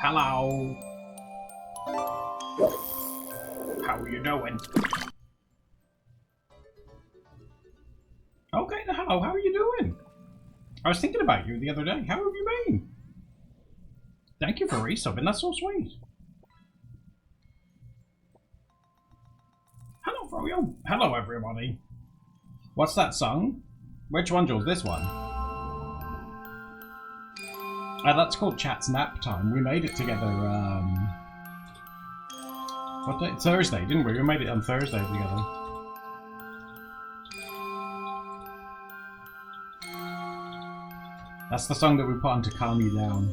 Hello. How are you doing? Okay, hello, how are you doing? I was thinking about you the other day. How have you been? Thank you for resubbing, that's so sweet. Hello, Froyo. Hello, everybody. What's that song? Which one, Jules? This one? That's called Chat's Nap Time. We made it together, what day? Thursday, didn't we? We made it on Thursday together. That's the song that we put on to calm you down.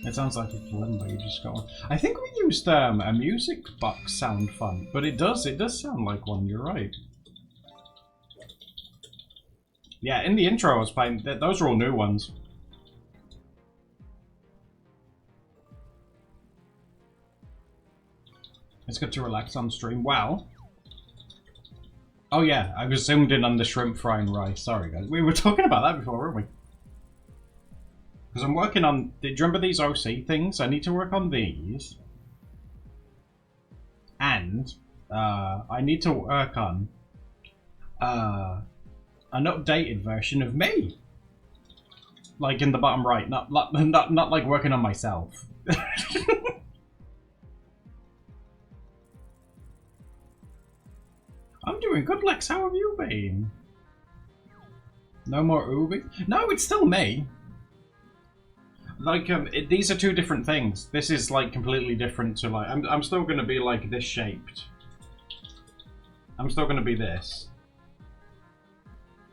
It sounds like a kalimba, you just got one. I think we used a music box sound font, but it does sound like one, you're right. Yeah, in the intro I was playing, those are all new ones. It's good to relax on stream. Wow. Oh yeah, I was zoomed in on the shrimp frying rice. Sorry guys, we were talking about that before, weren't we? Because I'm working on, do you remember these OC things? I need to work on these. And I need to work on an updated version of me. Like in the bottom right, not like working on myself. I'm doing good, Lex. How have you been? No more Ubi? No, it's still me. Like, these are two different things. This is like completely different to like. I'm still gonna be like this shaped. I'm still gonna be this.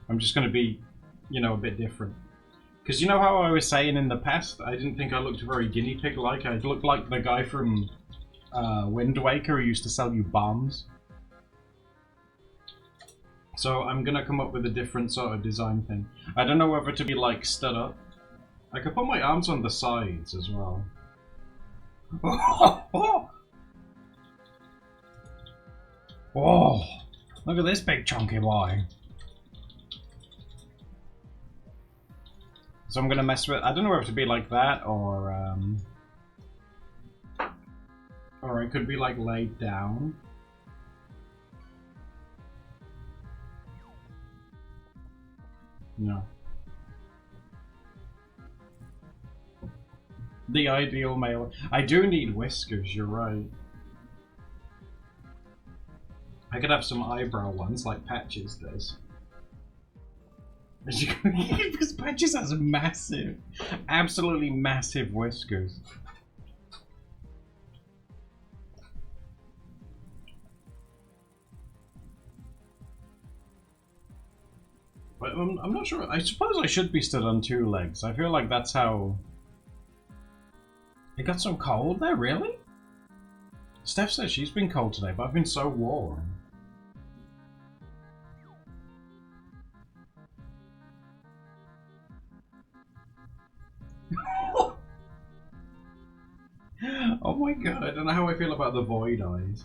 I'm just gonna be, you know, a bit different. Because you know how I was saying in the past, I didn't think I looked very guinea pig-like. I looked like the guy from Wind Waker who used to sell you bombs. So I'm gonna come up with a different sort of design thing. I don't know whether to be like stood up. I could put my arms on the sides as well. Oh, look at this big chunky boy. So I'm gonna mess with. I don't know whether to be like that or it could be like laid down. No. The ideal male. I do need whiskers, you're right. I could have some eyebrow ones like Patches does. Because Patches has massive, absolutely massive whiskers. But I'm not sure. I suppose I should be stood on two legs. I feel like that's how... It got so cold there, really? Steph says she's been cold today, but I've been so warm. Oh my god, I don't know how I feel about the void eyes.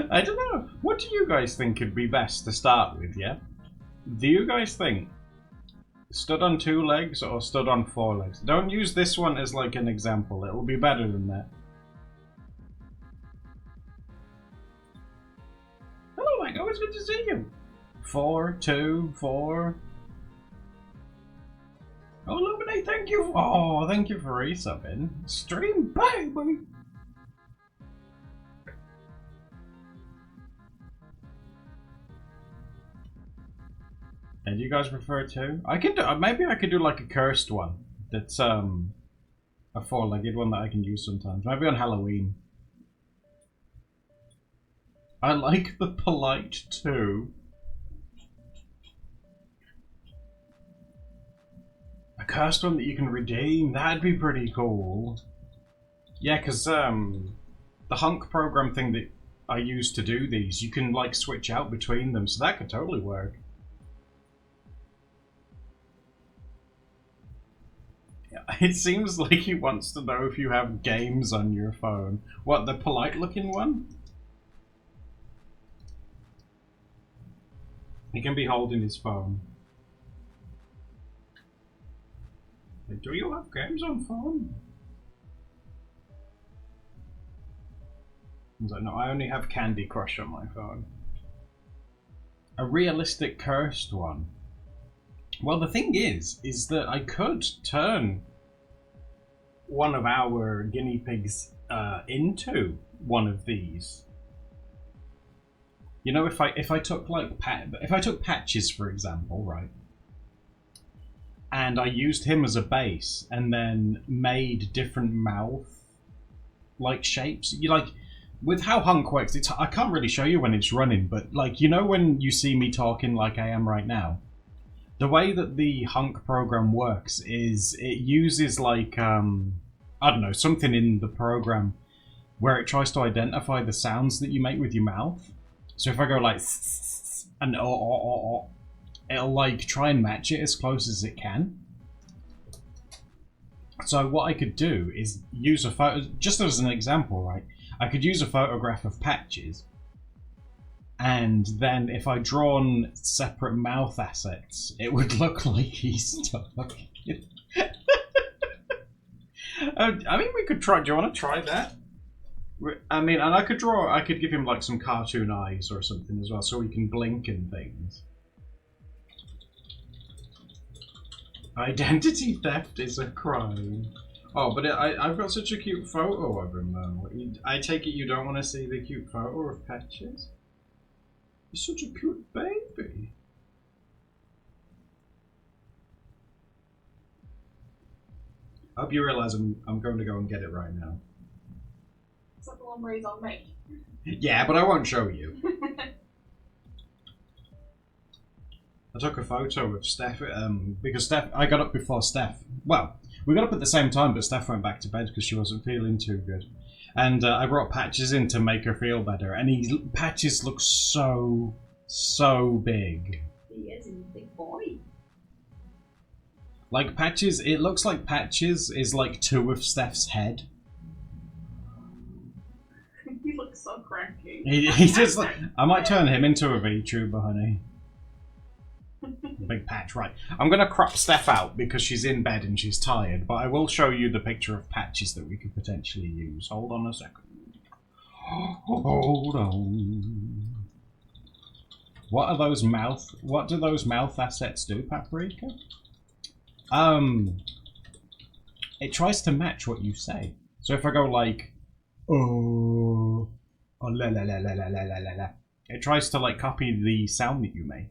I don't know. What do you guys think would be best to start with, yeah? Do you guys think stood on two legs or stood on four legs? Don't use this one as like an example. It will be better than that. Hello, Mike. Always good to see you. 4, 2, 4. Oh, Luminate, thank you. Oh, thank you for resubbing. Stream baby. And you guys prefer two? I could do, maybe I could do like a cursed one. That's a four-legged one that I can use sometimes. Maybe on Halloween. I like the polite too. A cursed one that you can redeem. That'd be pretty cool. Yeah, because the hunk program thing that I use to do these, you can like switch out between them, so that could totally work. It seems like he wants to know if you have games on your phone. What, the polite looking one? He can be holding his phone. Like, do you have games on phone? He's like, no, I only have Candy Crush on my phone. A realistic cursed one. Well, the thing is that I could turn one of our guinea pigs into one of these. You know, if I took like Patches, for example, right, and I used him as a base, and then made different mouth like shapes. You like with how Hunk works. I can't really show you when it's running, but like you know when you see me talking like I am right now. The way that the Hunk program works is it uses like I don't know, something in the program where it tries to identify the sounds that you make with your mouth. So if I go like and it'll like try and match it as close as it can. So what I could do is use a photo, just as an example, right? I could use a photograph of Patches, and then if I drawn separate mouth assets, it would look like he's talking. I mean, we could try. Do you want to try that? I mean, and I could give him like some cartoon eyes or something as well, so he can blink and things. Identity theft is a crime. Oh, but I've got such a cute photo of him though. I take it you don't want to see the cute photo of Patches? He's such a cute baby. I hope you realise I'm going to go and get it right now. Is that the one where he's on me? Yeah, but I won't show you. I took a photo of Steph because I got up before Steph. Well, we got up at the same time, but Steph went back to bed because she wasn't feeling too good. And I brought Patches in to make her feel better. And Patches looks so big. He is, he's a big boy. Like Patches, it looks like Patches is like 2 of Steph's head. He looks so cranky. He just like, I might turn him into a VTuber, honey. Big patch, right. I'm going to crop Steph out because she's in bed and she's tired, but I will show you the picture of Patches that we could potentially use. Hold on a second. Hold on. What do those mouth assets do, Paprika? It tries to match what you say. So if I go like, oh la la la la la la la la, it tries to like copy the sound that you make.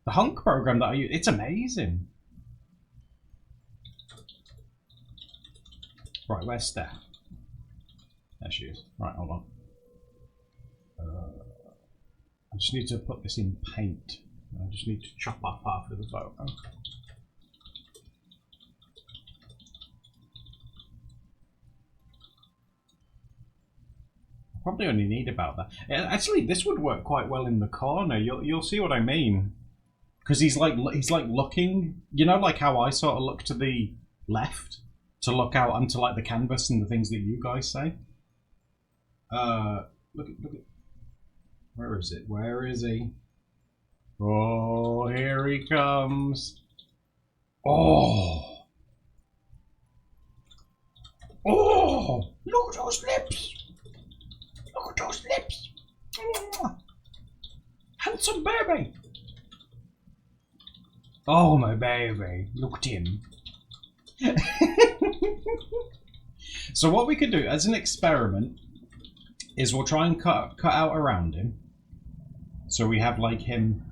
The Hunk program that I use, it's amazing. Right, where's Steph? There she is. Right, hold on. I just need to put this in paint. I just need to chop off half of the photo. Probably only need about that. Actually, this would work quite well in the corner. You'll see what I mean. Because he's like looking, you know, like how I sort of look to the left to look out onto like the canvas and the things that you guys say. Look at, where is it? Where is he? Oh, here he comes. Oh, look at those lips. Look at those lips. Handsome baby. Oh, my baby. Look at him. So what we could do as an experiment is we'll try and cut out around him. So we have like him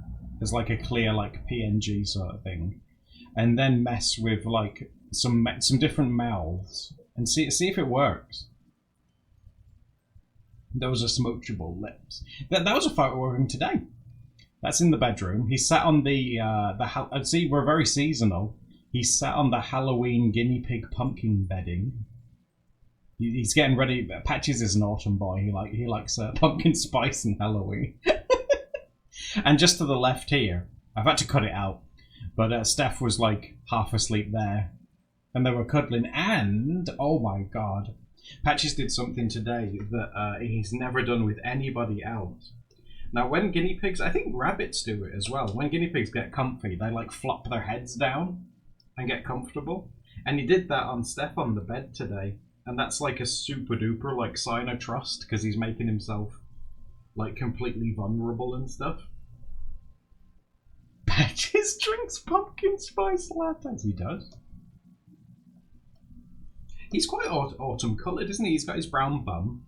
as like a clear like PNG sort of thing. And then mess with like some different mouths and see if it works. Those are smoochable lips. That was a photo of him today. That's in the bedroom. He sat on the see, we're very seasonal. He sat on the Halloween guinea pig pumpkin bedding. He's getting ready. Patches is an autumn boy. He likes pumpkin spice and Halloween. And just to the left here, I've had to cut it out, but Steph was like half asleep there, and they were cuddling. And oh my god, Patches did something today that he's never done with anybody else. Now, when guinea pigs, I think rabbits do it as well. When guinea pigs get comfy, they like flop their heads down and get comfortable. And he did that on Steph on the bed today. And that's like a super duper like sign of trust because he's making himself like completely vulnerable and stuff. Patches drinks pumpkin spice lattes. He does. He's quite autumn coloured, isn't he? He's got his brown bum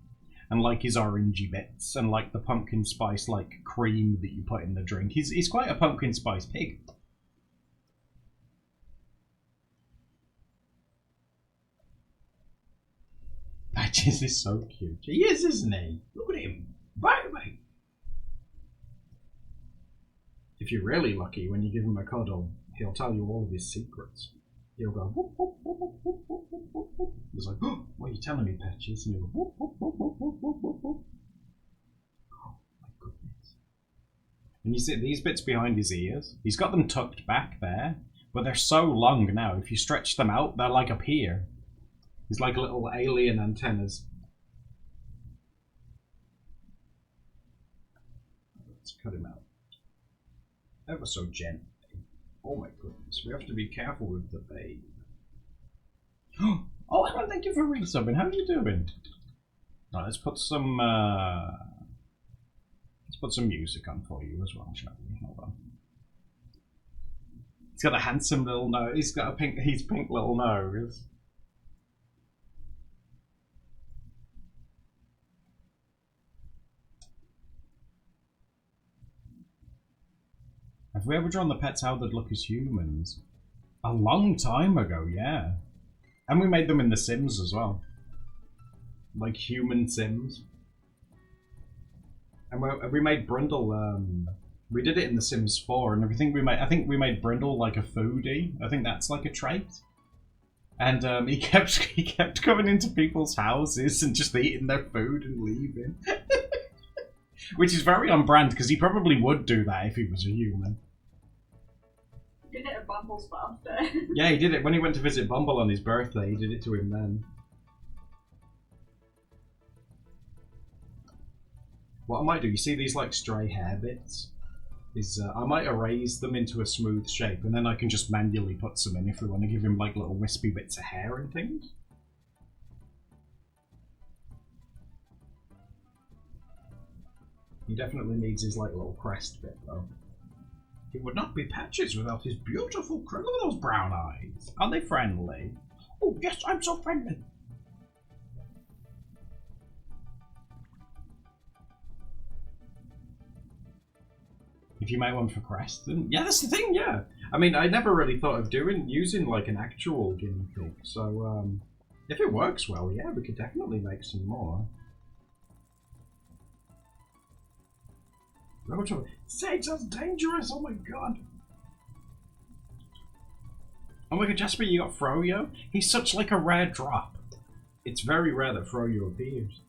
and like his orangey bits and like the pumpkin spice like cream that you put in the drink. He's quite a pumpkin spice pig. Patches is so cute. He is, isn't he? Look at him. Baby. If you're really lucky, when you give him a cuddle, he'll tell you all of his secrets. He'll go whoop, whoop, whoop, whoop, whoop, whoop, whoop, whoop, whoop. He's like, oh, what are you telling me, Patches? And he'll go whoop, whoop, whoop, whoop, whoop, whoop, whoop, whoop. Oh my goodness. And you see these bits behind his ears? He's got them tucked back there, but they're so long now. If you stretch them out, they're like up here. He's like little alien antennas. Let's cut him out. Ever so gently. Oh my goodness, we have to be careful with the babe. Oh, Alan, thank you for resubbing. How are you doing? Right, let's put some music on for you as well, shall we? Hold on. He's got a handsome little nose. He's got a pink little nose. Have we ever drawn the pets how they'd look as humans? A long time ago, yeah. And we made them in The Sims as well. Like human Sims. And we made Brundle, we did it in The Sims 4 and everything. I think we made Brundle like a foodie. I think that's like a trait. And he kept coming into people's houses and just eating their food and leaving. Which is very on brand, because he probably would do that if he was a human. He did it at Bumble's birthday. Yeah, he did it when he went to visit Bumble on his birthday. He did it to him then. What I might do, you see these like stray hair bits? I might erase them into a smooth shape, and then I can just manually put some in if we want to give him like little wispy bits of hair and things. He definitely needs his like little crest bit though. He would not be Patches without his beautiful look at those brown eyes. Are they friendly? Oh yes, I'm so friendly. If you make one for crest, then yeah, that's the thing. Yeah, I mean, I never really thought of using like an actual guinea pig. So if it works well, yeah, we could definitely make some more. Sage, that's dangerous! Oh my god! Oh my god, Jasper, you got Froyo? He's such like a rare drop. It's very rare that Froyo appears.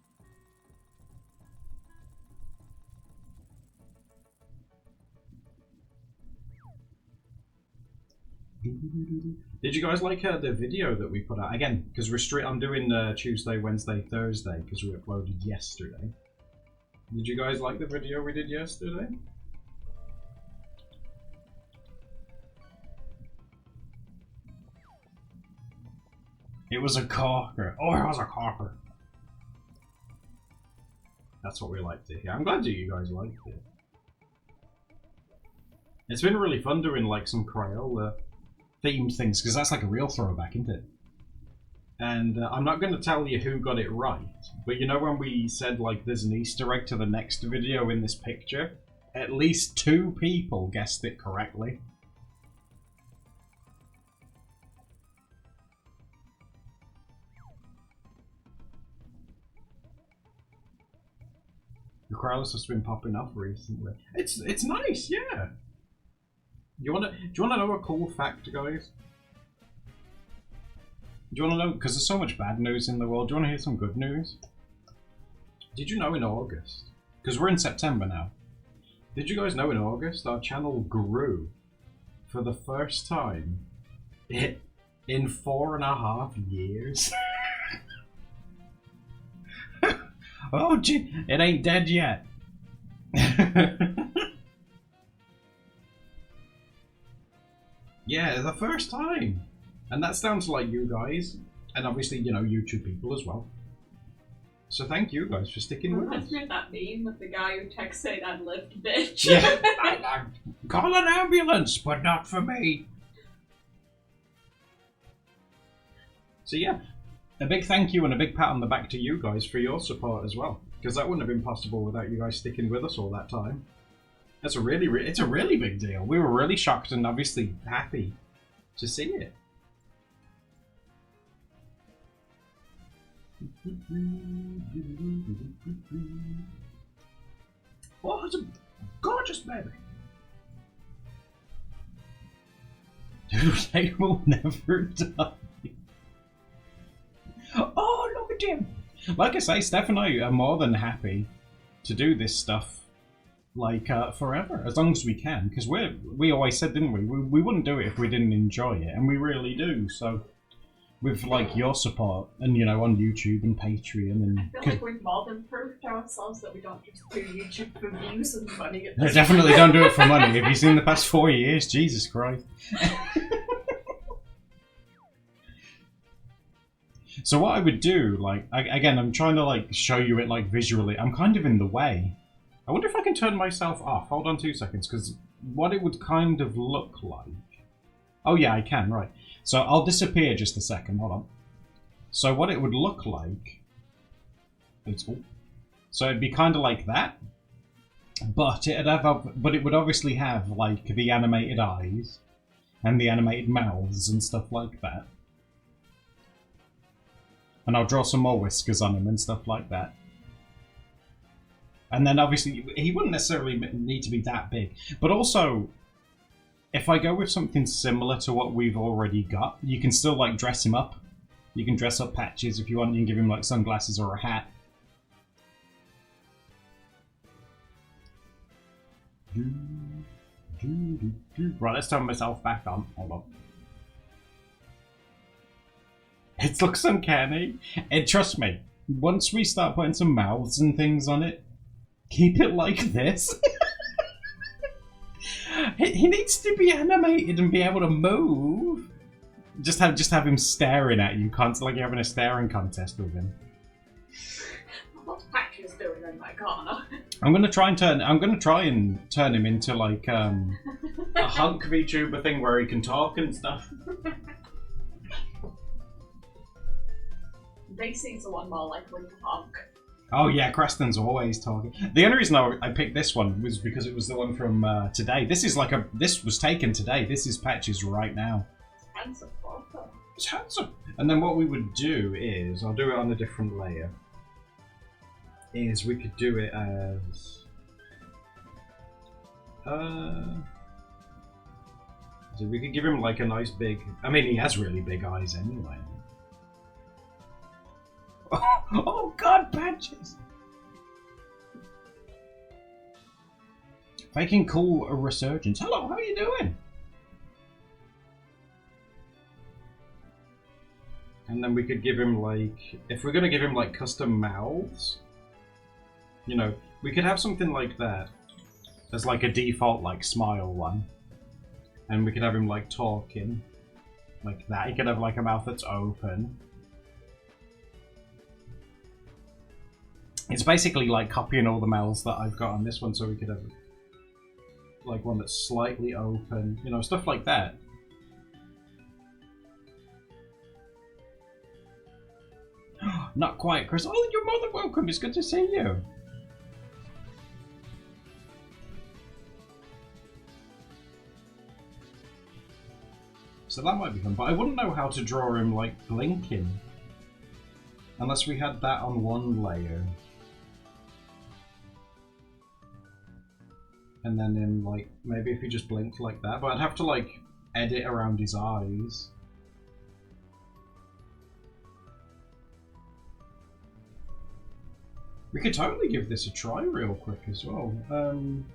Did you guys like the video that we put out? Again, because I'm doing Tuesday, Wednesday, Thursday, because we uploaded yesterday. Did you guys like the video we did yesterday? It was a corker. Oh, it was a corker. That's what we like to hear. I'm glad that you guys liked it. It's been really fun doing like some Crayola themed things, because that's like a real throwback, isn't it? And I'm not going to tell you who got it right, but you know when we said like there's an Easter egg to the next video in this picture? At least 2 people guessed it correctly. The Krylus has been popping up recently. It's nice, yeah. Do you wanna know a cool fact, guys? Do you want to know? Because there's so much bad news in the world. Do you want to hear some good news? Did you know in August? Because we're in September now. Did you guys know in August our channel grew for the first time in 4.5 years? Oh, gee, it ain't dead yet. Yeah, the first time. And that's down to like you guys, and obviously, you know, YouTube people as well. So thank you guys for sticking with us. Let's make that meme with the guy who texts saying I'd lift, bitch. Yeah. Call an ambulance, but not for me. So yeah, a big thank you and a big pat on the back to you guys for your support as well, because that wouldn't have been possible without you guys sticking with us all that time. That's a it's a really big deal. We were really shocked and obviously happy to see it. Oh, it's a gorgeous baby. They will never die. Oh, look at him! Like I say, Steph and I are more than happy to do this stuff like forever, as long as we can, because we always said, didn't we wouldn't do it if we didn't enjoy it, and we really do. So with like your support and, you know, on YouTube and Patreon, and I feel like we've more than proved to ourselves that we don't just do YouTube for views and money. no, definitely don't do it for money. Have you seen the past 4 years? Jesus Christ. So what I would do, like, again, I'm trying to like show you it like visually. I'm kind of in the way. I wonder if I can turn myself off. Hold on 2 seconds, because what it would kind of look like... Oh yeah, I can, right. So I'll disappear just a second, hold on. So what it would look like... So it'd be kind of like that. But it would obviously have like the animated eyes and the animated mouths and stuff like that. And I'll draw some more whiskers on him and stuff like that. And then obviously, he wouldn't necessarily need to be that big. But also, if I go with something similar to what we've already got, you can still like dress him up. You can dress up Patches if you want. You can give him like sunglasses or a hat. Right, let's turn myself back on. Hold on. It looks uncanny. And trust me, once we start putting some mouths and things on it, keep it like this. He needs to be animated and be able to move. Just have him staring at you, constantly, like you're having a staring contest with him. What's Patches doing in that corner? I'm gonna try and turn him into like a hunk VTuber thing where he can talk and stuff. Basic's the one more likely to honk. Oh yeah, Creston's always talking. The only reason I picked this one was because it was the one from today. This was taken today. This is Patches right now. Handsome photo. It's handsome. And then what we would do is, I'll do it on a different layer. Is we could do it as so we could give him like a nice big. I mean, he has really big eyes anyway. Oh God, Patches! Making cool a resurgence. Hello, how are you doing? And then we could give him like, if we're gonna give him like custom mouths, you know, we could have something like that as like a default like smile one, and we could have him like talking like that. He could have like a mouth that's open. It's basically like copying all the mouths that I've got on this one, so we could have like one that's slightly open, you know, stuff like that. Not quite, Chris. Oh, you're more than welcome. It's good to see you. So that might be fun, but I wouldn't know how to draw him like blinking unless we had that on one layer. And then him, like, maybe if he just blinked like that, but I'd have to, like, edit around his eyes. We could totally give this a try real quick as well.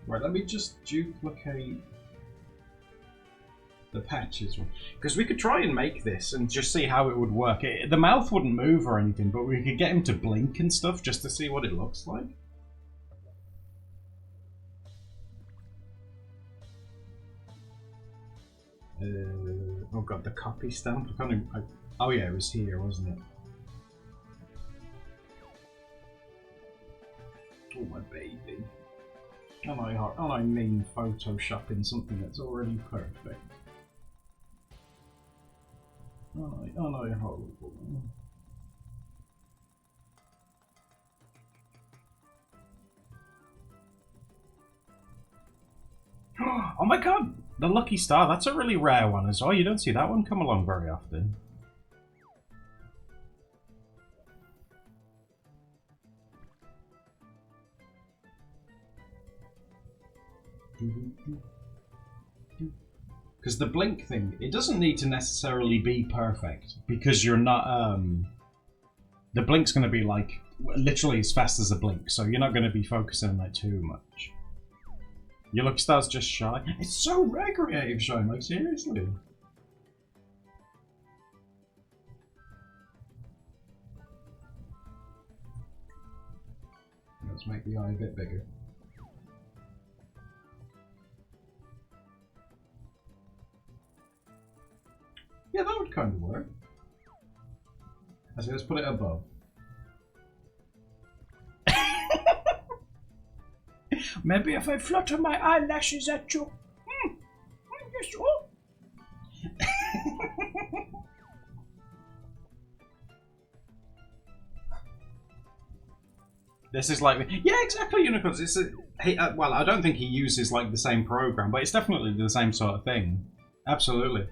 Right, let me just duplicate the Patches one. Because we could try and make this and just see how it would work. The mouth wouldn't move or anything, but we could get him to blink and stuff just to see what it looks like. Oh god, the copy stamp. I can't even, oh yeah, it was here, wasn't it? Oh my baby. And I mean photoshopping something that's already perfect. And I hope. Oh my god! The lucky star, that's a really rare one as well. You don't see that one come along very often. Because the blink thing, it doesn't need to necessarily be perfect, because you're not, the blink's going to be like, literally as fast as a blink, so you're not going to be focusing on it too much. Your lucky star's just shy. It's so rare creative shine, like seriously. Let's make the eye a bit bigger. Yeah, that would kind of work. Let's put it above. Maybe if I flutter my eyelashes at you. Yes, oh. This is like, yeah, exactly, Unicorns. It's well, I don't think he uses like the same program, but it's definitely the same sort of thing. Absolutely.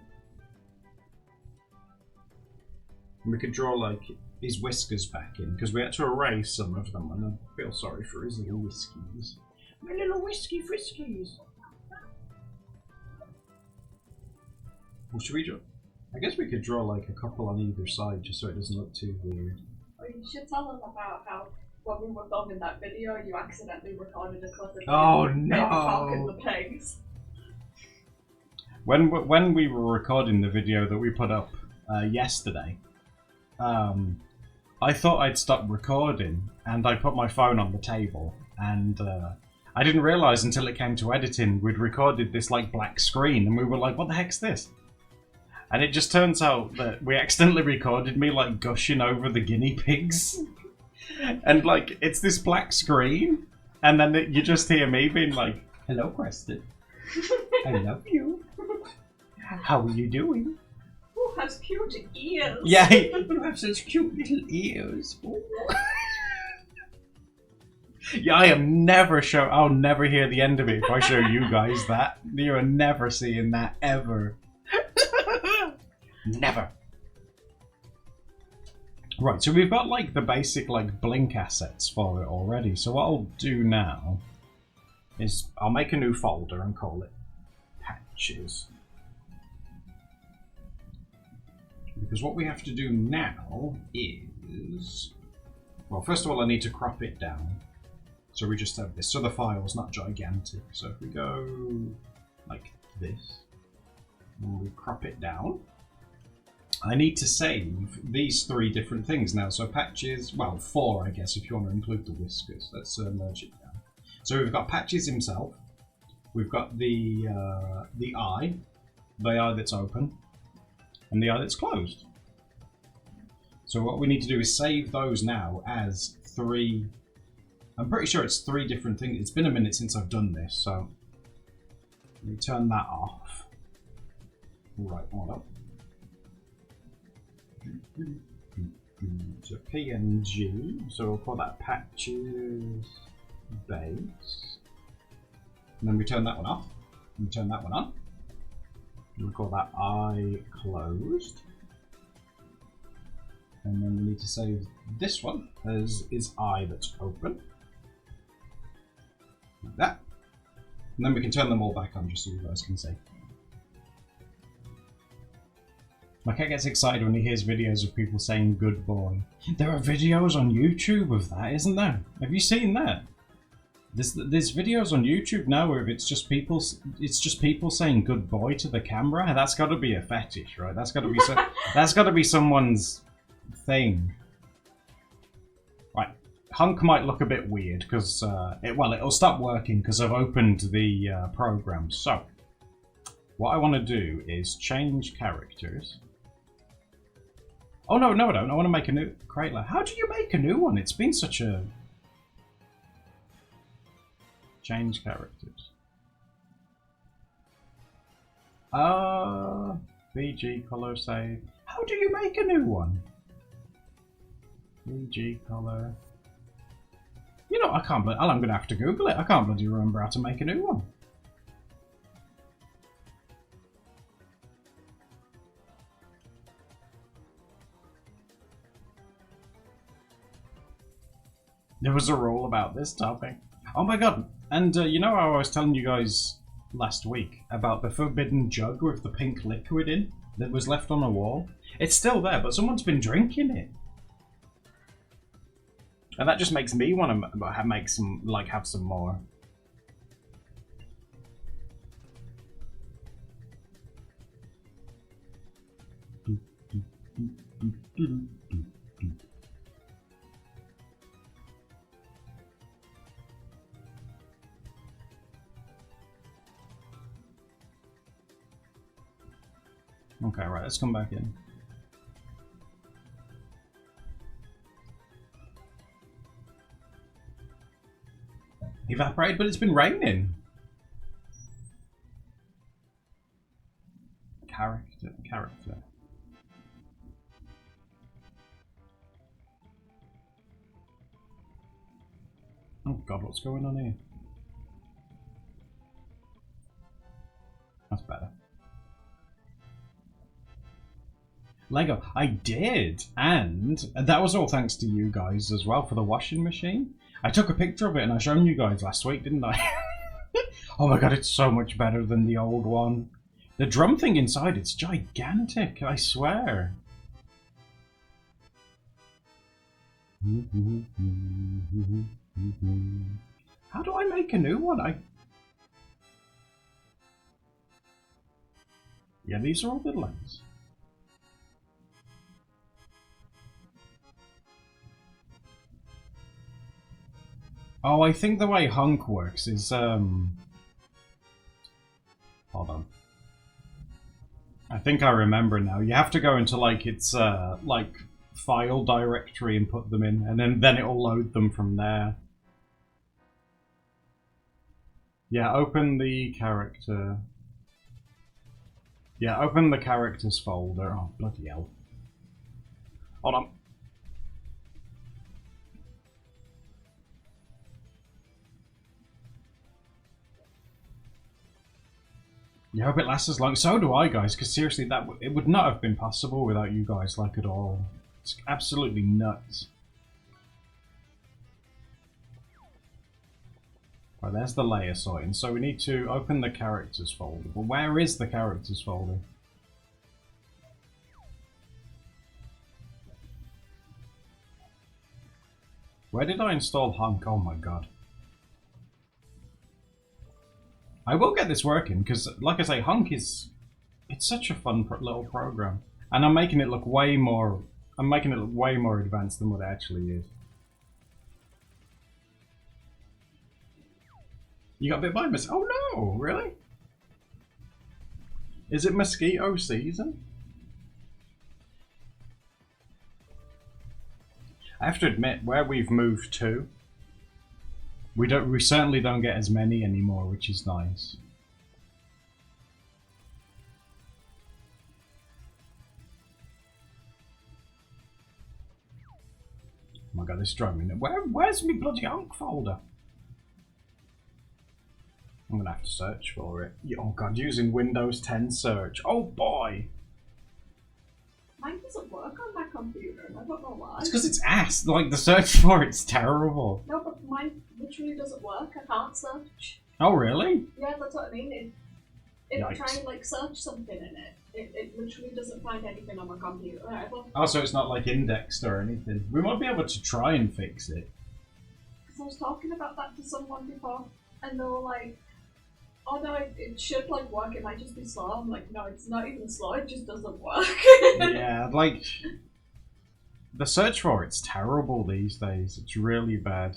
We could draw like his whiskers back in because we had to erase some of them, and I feel sorry for his little whiskies. My little whisky friskies. Well, should we draw? I guess we could draw like a couple on either side just so it doesn't look too weird. Oh, you should tell them about how when we were filming that video, you accidentally recorded a clip of oh no talking the pigs. When we were recording the video that we put up yesterday, I thought I'd stopped recording, and I put my phone on the table, and I didn't realise until it came to editing we'd recorded this like black screen, and we were like, what the heck's this? And it just turns out that we accidentally recorded me like gushing over the guinea pigs. And like, it's this black screen, and then you just hear me being like, hello Preston, I love you. How are you doing? Who has cute ears? Yeah, you have such cute little ears. Yeah, I'll never hear the end of it if I show you guys that. You're never seeing that, ever. Never. Right, so we've got like the basic like blink assets for it already. So what I'll do now is I'll make a new folder and call it patches. Because what we have to do now is, well, first of all I need to crop it down. So we just have this, so the file's not gigantic. So if we go like this, and we crop it down, I need to save these 3 different things now. So patches, well, 4 I guess if you want to include the whiskers. Let's merge it down. So we've got patches himself, we've got the eye that's open, and the eye that's closed. So what we need to do is save those now as 3. I'm pretty sure it's 3 different things. It's been a minute since I've done this, so let me turn that off. Right, hold up. So PNG, so we'll call that patches base. And then we turn that one off. And we turn that one on. We'll call that eye closed. And then we need to save this one as is eye that's open. Like that. And then we can turn them all back on just so you guys can see. My cat gets excited when he hears videos of people saying good boy. There are videos on YouTube of that, isn't there? Have you seen that? There's videos on YouTube now where it's just people saying good boy to the camera. That's got to be a fetish, right? That's got to be that's got to be someone's thing. Right, Hunk might look a bit weird because it'll stop working because I've opened the program. So What I want to do is change characters. Oh no, no I don't. I want to make a new create. How do you make a new one? It's been such a... Change characters. VG color save. How do you make a new one? VG color. You know, I can't. I'm gonna have to Google it. I can't bloody remember how to make a new one. There was a rule about this topic. Oh my god! And you know how I was telling you guys last week about the forbidden jug with the pink liquid in that was left on a wall? It's still there, but someone's been drinking it. And that just makes me want to make some, like, have some more. Okay, right, let's come back in. Evaporated, but it's been raining. Character. Oh god, what's going on here? That's better. Lego, I did, and that was all thanks to you guys as well for the washing machine. I took a picture of it and I showed you guys last week, didn't I? Oh my god, it's so much better than the old one. The drum thing inside, it's gigantic, I swear. How do I make a new one? Yeah, these are all good lights. Oh, I think the way Hunk works is, hold on. I think I remember now. You have to go into, like, its, like, file directory and put them in, and then it'll load them from there. Yeah, open the character. Yeah, open the characters folder. Oh, bloody hell. Hold on. Yeah, I hope it lasts as long. So do I, guys, because seriously, it would not have been possible without you guys, like, at all. It's absolutely nuts. Right, there's the layer sorting. So we need to open the characters folder. But where is the characters folder? Where did I install Hunk? Oh my god. I will get this working, because, like I say, Hunk is... It's such a fun little program. And I'm making it look way more... I'm making it look way more advanced than what it actually is. You got bit by mosquito? Oh no! Really? Is it mosquito season? I have to admit, where we've moved to, we certainly don't get as many anymore, which is nice. Oh my god, this is driving me. Where's my bloody Hunk folder? I'm gonna have to search for it. Oh god, using Windows 10 search. Oh boy! Mine doesn't work on my computer, and I don't know why. It's because it's ass. Like, the search for it's terrible. No, but mine literally doesn't work. I can't search. Oh really? Yeah, that's what I mean. It'll Yikes. try and like search something in it. It literally doesn't find anything on my computer. Oh, so it's not like indexed or anything. We might be able to try and fix it. Because I was talking about that to someone before, and they were like, oh no, it should like work, it might just be slow. I'm like, no, it's not even slow, it just doesn't work. Yeah, like, the search for it's terrible these days. It's really bad.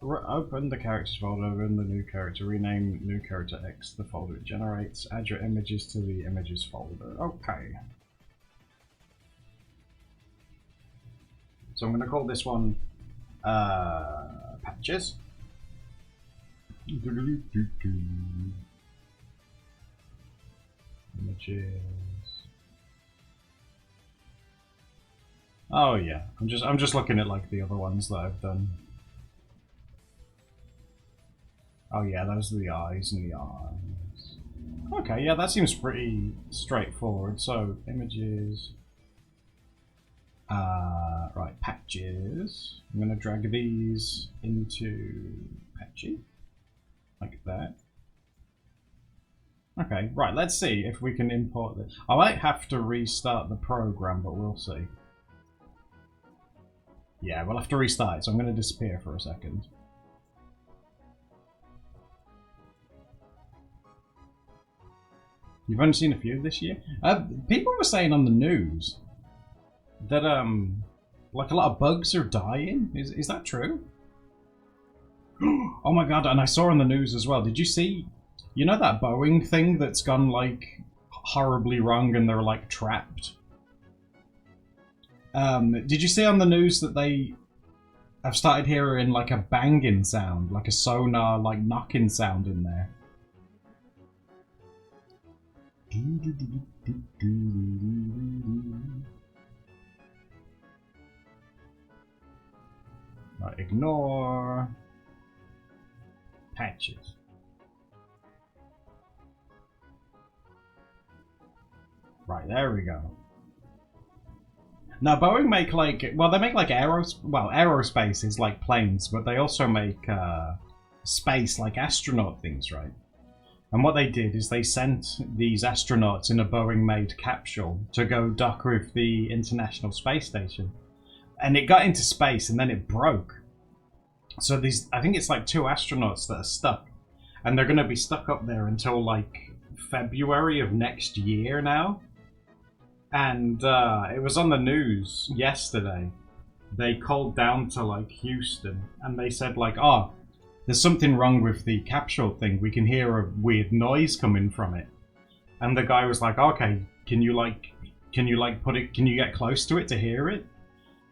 Open the characters folder, open the new character, rename new character X the folder it generates, add your images to the images folder. Okay. So I'm going to call this one Patches. Images. Oh yeah, I'm just looking at like the other ones that I've done. Oh yeah, those are the eyes and the eyes. Okay, yeah, that seems pretty straightforward. So images. Right, patches. I'm gonna drag these into Patchy, like that. Okay, right, let's see if we can import this. I might have to restart the program, but we'll see. Yeah, we'll have to restart it, so I'm going to disappear for a second. You've only seen a few this year? People were saying on the news that, like a lot of bugs are dying. Is that true? Oh my god, and I saw on the news as well. Did you see, you know that Boeing thing that's gone, like, horribly wrong and they're, like, trapped? Did you see on the news that they have started hearing, like, a banging sound, like a sonar, like, knocking sound in there? Right, ignore patches. Right, there we go. Now, Boeing make like, well, they make like aerospace is like planes, but they also make space like astronaut things, right? And what they did is they sent these astronauts in a Boeing-made capsule to go dock with the International Space Station. And it got into space and then it broke. So these, I think it's like 2 astronauts that are stuck. And they're going to be stuck up there until like February of next year now. And it was on the news yesterday. They called down to like Houston and they said like, oh, there's something wrong with the capsule thing. We can hear a weird noise coming from it. And the guy was like, okay, can you get close to it to hear it?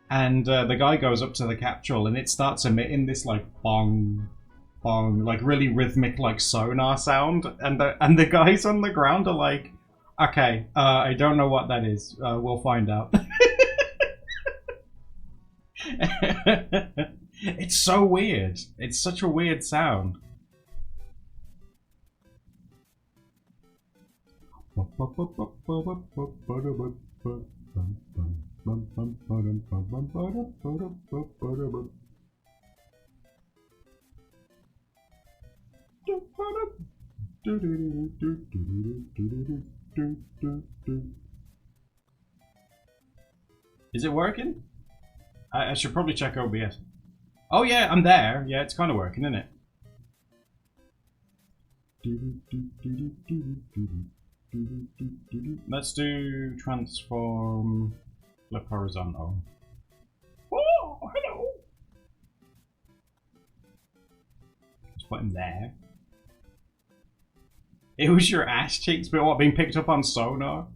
And the guy goes up to the capsule and it starts emitting this like bong, bong, like really rhythmic like sonar sound. And the guys on the ground are like, okay, I don't know what that is. We'll find out. It's so weird. It's such a weird sound. Is it working? I should probably check OBS. Oh yeah, I'm there. Yeah, it's kind of working, isn't it? Let's do transform, flip horizontal. Oh, hello. Let's put him there. It was your ass cheeks, but what, being picked up on sonar?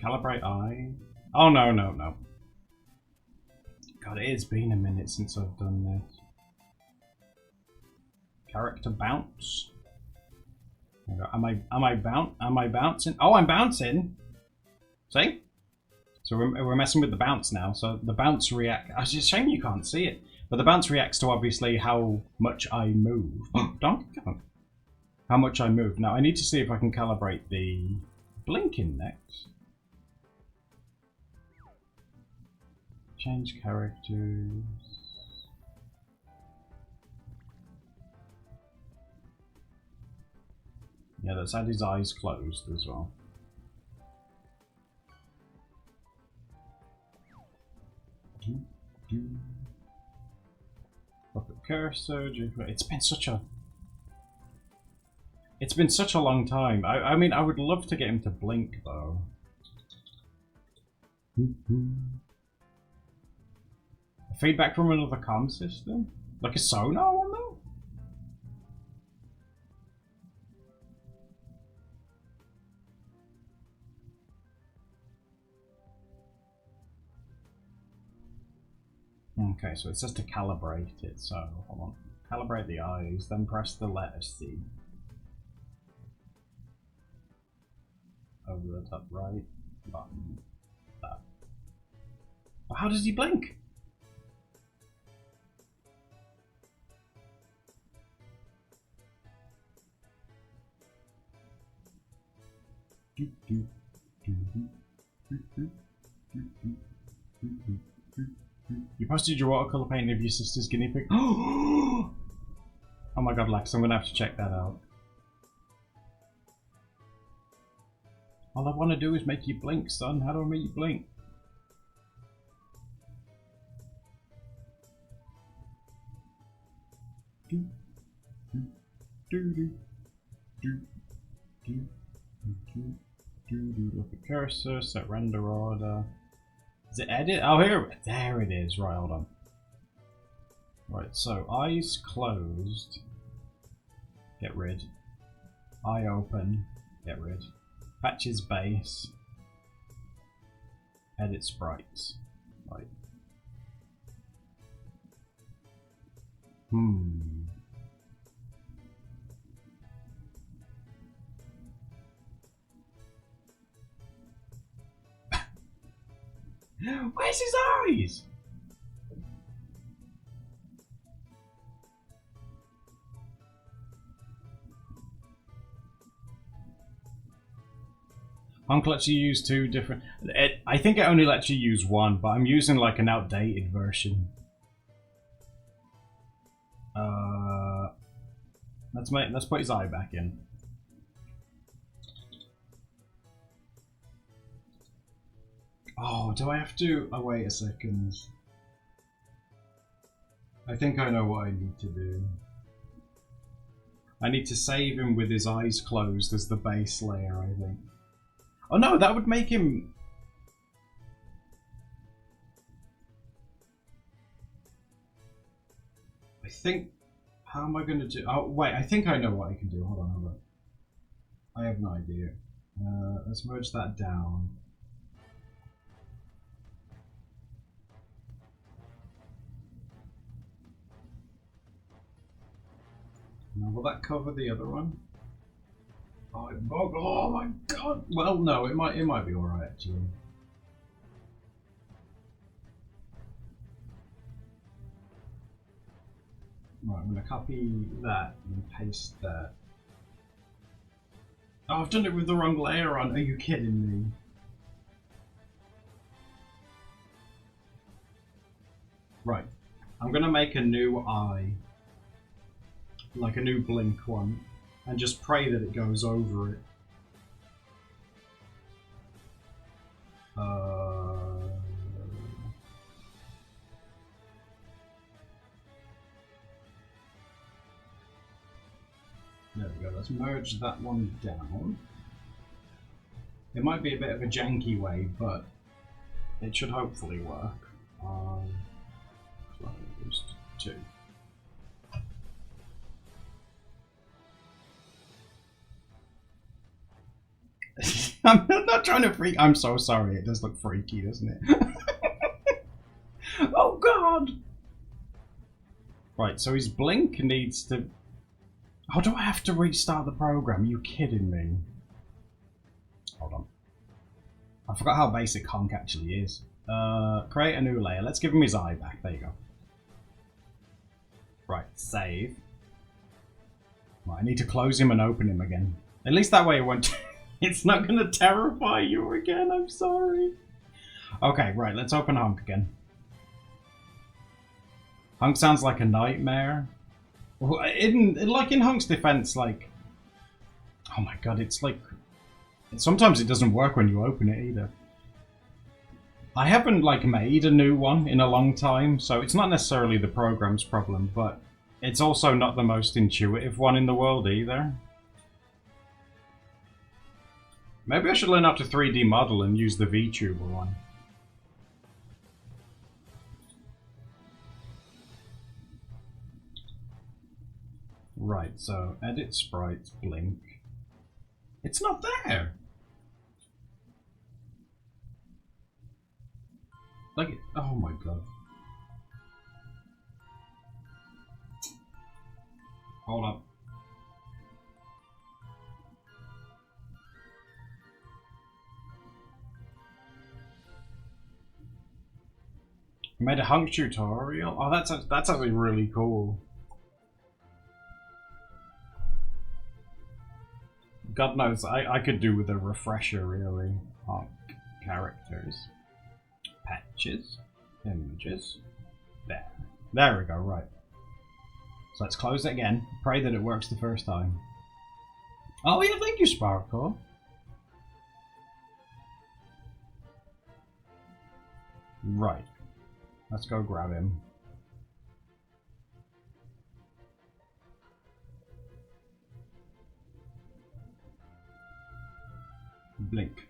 Calibrate eye. Oh no, no, no. God, it has been a minute since I've done this. Character bounce. Am I bouncing? Oh, I'm bouncing. See? So we're messing with the bounce now. So the bounce react. It's a shame you can't see it, but the bounce reacts to obviously how much I move. Donkey Kong. How much I move. Now I need to see if I can calibrate the blinking next. Change characters. Yeah, let's add his eyes closed as well. Look at cursor. It's been such a long time. I mean, I would love to get him to blink though. Feedback from another comm system? Like a sonar one though? Okay, so it says to calibrate it, so hold on. Calibrate the eyes, then press the letter C. Over the top right button. That. But how does he blink? You posted your watercolor painting of your sister's guinea pig. Oh my god, Lex, I'm gonna have to check that out. All I want to do is make you blink, son. How do I make you blink? Look at cursor, set render order. Is it edit? Oh, here, there it is. Right, hold on. Right, so eyes closed. Get rid. Eye open. Get rid. Patches base. Edit sprites. Right. Where's his eyes? Hunk lets you use two different... I think it only lets you use one, but I'm using like an outdated version. Let's put his eye back in. Oh, do I have to... Oh, wait a second. I think I know what I need to do. I need to save him with his eyes closed as the base layer, I think. Oh no, that would make him... I think... How am I going to do... Oh, wait, I think I know what I can do. Hold on. I have no idea. Let's merge that down. Now, will that cover the other one? Oh my god! Well, no, it might be alright actually. Right, I'm gonna copy that and paste that. Oh, I've done it with the wrong layer on. Are you kidding me? Right, I'm gonna make a new eye. Like a new blink one, and just pray that it goes over it. There we go, let's merge that one down. It might be a bit of a janky way, but it should hopefully work. Closed 2. I'm not trying to freak. I'm so sorry. It does look freaky, doesn't it? Oh god! Right, so his blink needs to... Oh, do I have to restart the program? Are you kidding me? Hold on. I forgot how basic Honk actually is. Create a new layer. Let's give him his eye back. There you go. Right, save. Right, I need to close him and open him again. At least that way it won't... It's not going to terrify you again, I'm sorry. Okay, right, let's open Honk again. Honk sounds like a nightmare. Like in Honk's defense, like... Oh my god, it's like... Sometimes it doesn't work when you open it either. I haven't like made a new one in a long time, so it's not necessarily the program's problem, but it's also not the most intuitive one in the world either. Maybe I should learn how to 3D model and use the vtuber one. Right, so edit sprites, blink. It's not there! Like, oh my god. Hold up. I made a hunk tutorial? Oh, that's actually really cool. God knows, I could do with a refresher, really. Hunk characters. Patches. Images. There. There we go, right. So let's close it again. Pray that it works the first time. Oh yeah, thank you, Sparkle. Right. Let's go grab him. Blink.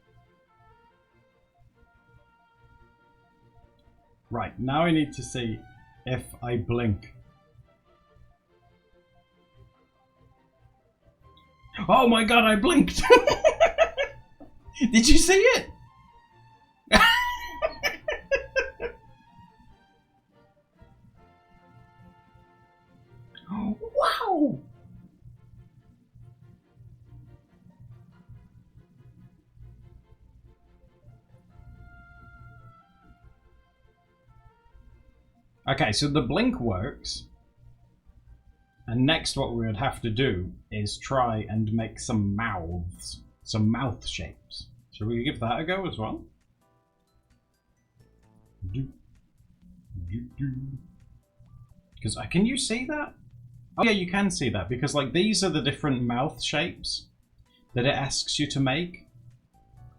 Right, now I need to see if I blink. Oh my god, I blinked! Did you see it? Wow! Okay, so the blink works. And next what we would have to do is try and make some mouths. Some mouth shapes. Shall we give that a go as well? Because can you see that? Oh yeah, you can see that, because like these are the different mouth shapes that it asks you to make.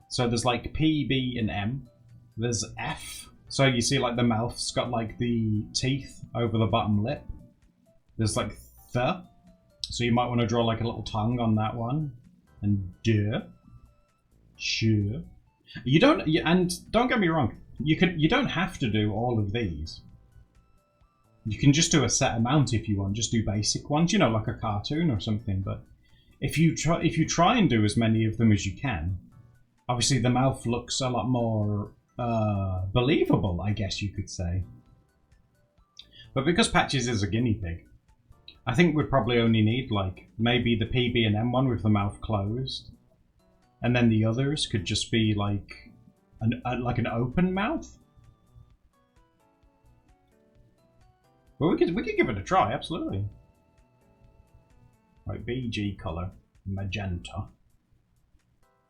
So there's like P, B, and M. There's F. So you see like the mouth's got like the teeth over the bottom lip. There's like the. So you might want to draw like a little tongue on that one. And duh. Sure. You don't, and don't get me wrong, you don't have to do all of these. You can just do a set amount if you want, just do basic ones, you know, like a cartoon or something. But if you try and do as many of them as you can, obviously the mouth looks a lot more believable, I guess you could say. But because Patches is a guinea pig, I think we'd probably only need like maybe the PB and M one with the mouth closed, and then the others could just be like an open mouth. But we could give it a try, absolutely. Right, BG color, magenta.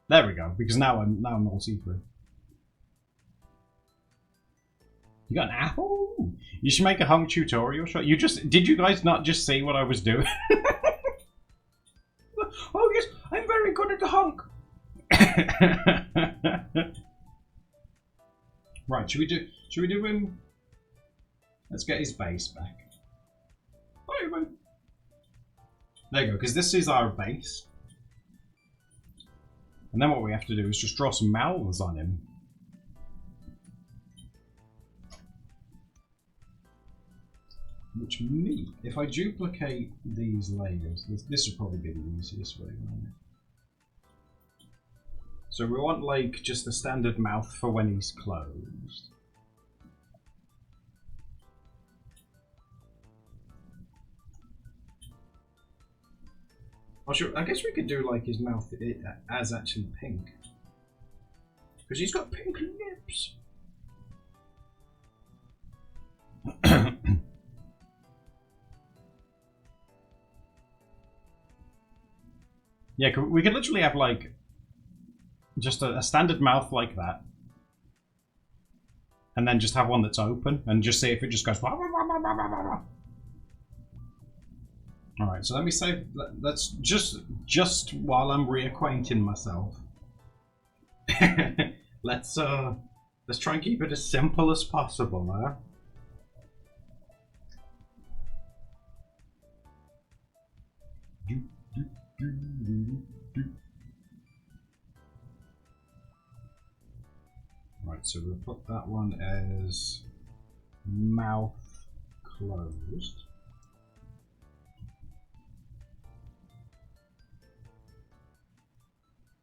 There we go. Because now I'm all see-through. You got an apple? You should make a hunk tutorial shot. Did you guys not just see what I was doing? Oh yes, I'm very good at the hunk. Right, should we do him? Let's get his base back. There you go, because this is our base. And then what we have to do is just draw some mouths on him. Which if I duplicate these layers, this will probably be the easiest way, won't it? So we want like just the standard mouth for when he's closed. Oh, sure. I guess we could do like his mouth as actually pink. Because he's got pink lips. Yeah, we could literally have like just a standard mouth like that. And then just have one that's open and just see if it just goes. Alright, so let me save. Let's just while I'm reacquainting myself. let's try and keep it as simple as possible, huh? Right, so we'll put that one as mouth closed.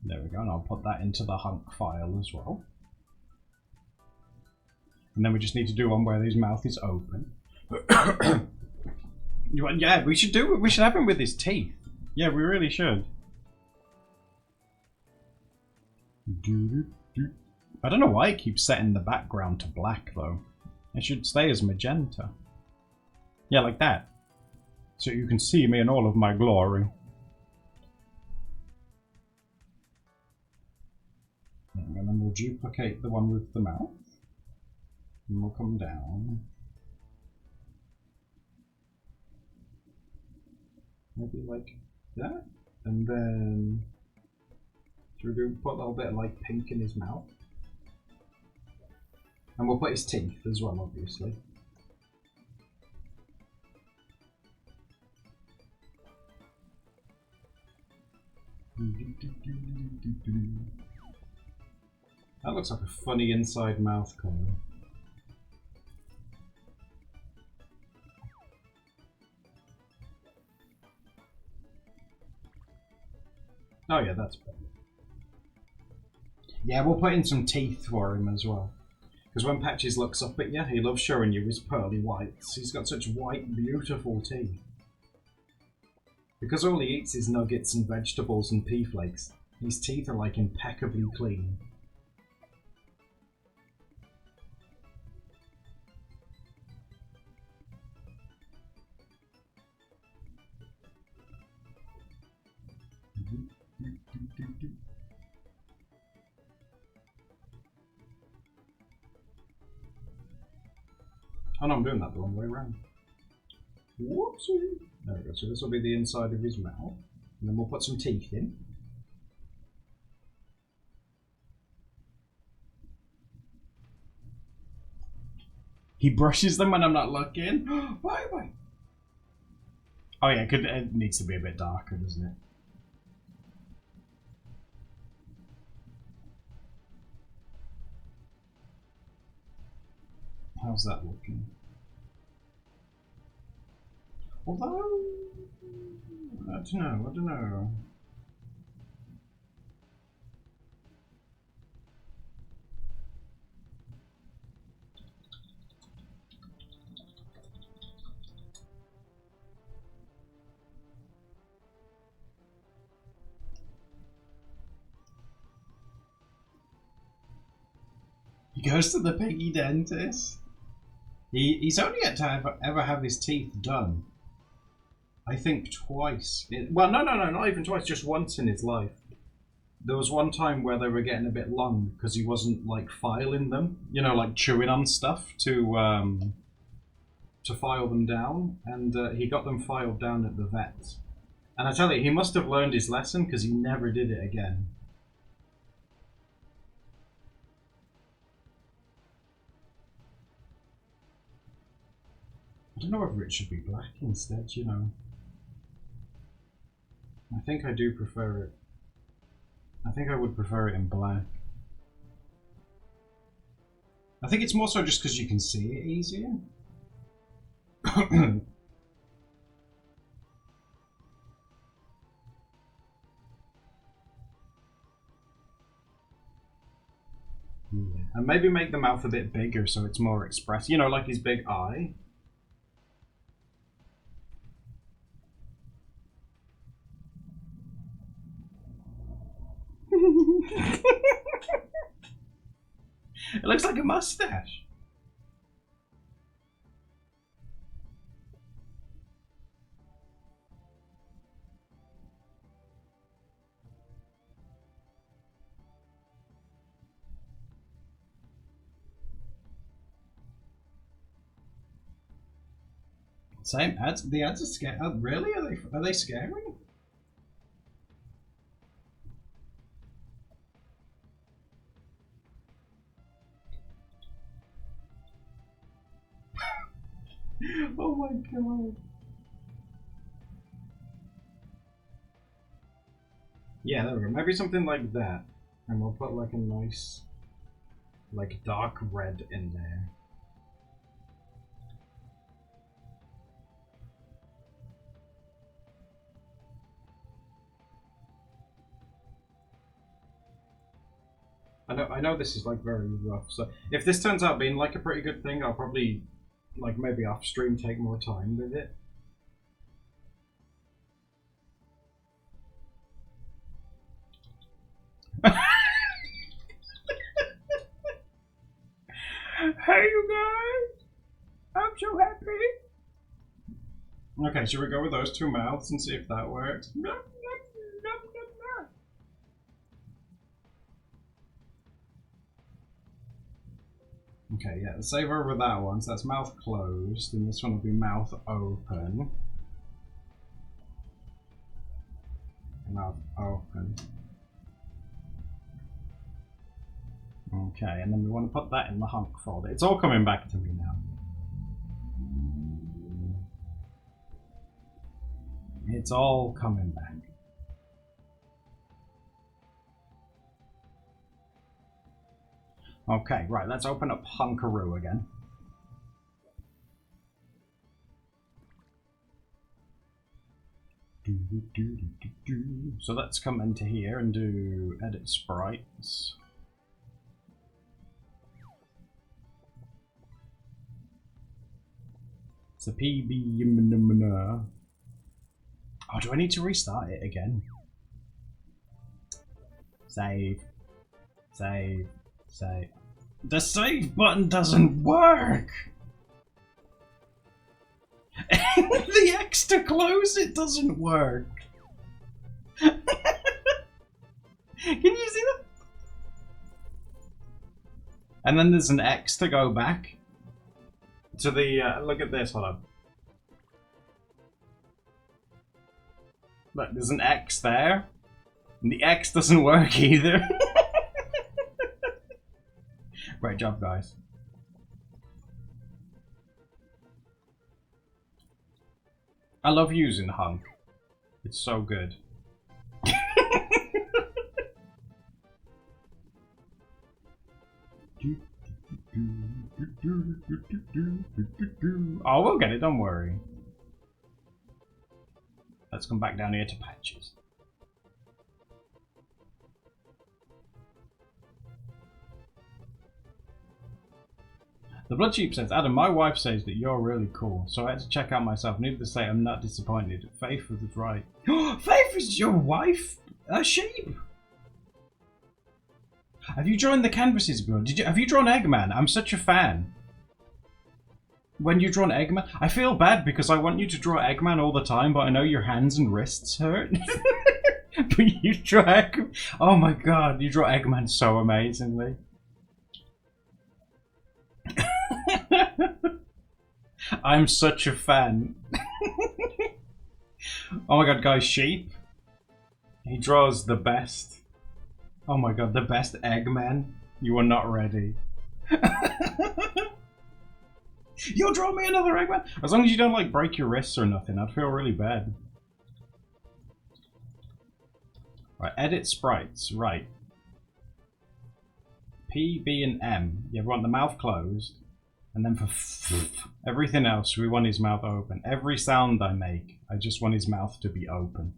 There we go, and I'll put that into the hunk file as well. And then we just need to do one where his mouth is open. Yeah, we should do it. We should have him with his teeth. Yeah, we really should. I don't know why it keeps setting the background to black though. It should stay as magenta. Yeah, like that. So you can see me in all of my glory. And then we'll duplicate the one with the mouth. And we'll come down. Maybe like that. And then should we put a little bit of like pink in his mouth? And we'll put his teeth as well, obviously. That looks like a funny inside mouth colour. Oh yeah, that's better. Yeah, we'll put in some teeth for him as well. Because when Patches looks up at you, he loves showing you his pearly whites. He's got such white, beautiful teeth. Because all he eats is nuggets and vegetables and pea flakes, his teeth are like impeccably clean. Oh no, I'm doing that the wrong way around. Whoopsie! There we go, so this will be the inside of his mouth. And then we'll put some teeth in. He brushes them when I'm not looking. Why? Oh yeah, it needs to be a bit darker, doesn't it? How's that looking? Although, I don't know. He goes to the piggy dentist. He's only yet to ever have his teeth done. I think twice. Well, no, not even twice, just once in his life. There was one time where they were getting a bit long because he wasn't like filing them, you know, like chewing on stuff to file them down, and he got them filed down at the vet. And I tell you, he must have learned his lesson because he never did it again. I don't know whether it should be black instead, you know. I think I do prefer it. I think I would prefer it in black. I think it's more so just because you can see it easier. Yeah. And maybe make the mouth a bit bigger so it's more expressive. You know, like his big eye. It looks like a mustache. Same ads. The ads are scary. Oh, really? Are they scary? Oh my god. Yeah, there we go. Maybe something like that. And we'll put like a nice, like dark red in there. I know this is like very rough, so if this turns out being like a pretty good thing, I'll probably like maybe off stream take more time with it. Hey you guys! I'm so happy! Okay, should we go with those two mouths and see if that works? Okay, yeah, save over that one, so that's mouth closed, and this one will be mouth open. Mouth open. Okay, and then we want to put that in the hunk folder. It's all coming back to me now. It's all coming back. Okay, right, let's open up Hunkaroo again. So let's come into here and do edit sprites. It's a PB. Oh, do I need to restart it again? Save. Save. Save. The save button doesn't work! The X to close it doesn't work! Can you see that? And then there's an X to go back to the, look at this, hold on. Look, there's an X there, and the X doesn't work either. Great job, guys. I love using Hunk. It's so good. Oh, we'll get it, don't worry. Let's come back down here to patches. The Blood Sheep says, Adam, my wife says that you're really cool, so I had to check out myself. Needless to say, I'm not disappointed. Faith was right. Faith is your wife? A sheep? Have you joined the canvases, bro? Have you drawn Eggman? I'm such a fan. When you drawn Eggman, I feel bad because I want you to draw Eggman all the time, but I know your hands and wrists hurt. But you draw Eggman. Oh my god, you draw Eggman so amazingly. I'm such a fan. Oh my god, guys, Sheep. He draws the best. Oh my god, the best Eggman. You are not ready. You'll draw me another Eggman? As long as you don't like break your wrists or nothing, I'd feel really bad. Right, edit sprites, right. P, B, and M. You want the mouth closed. And then for everything else, we want his mouth open. Every sound I make, I just want his mouth to be open.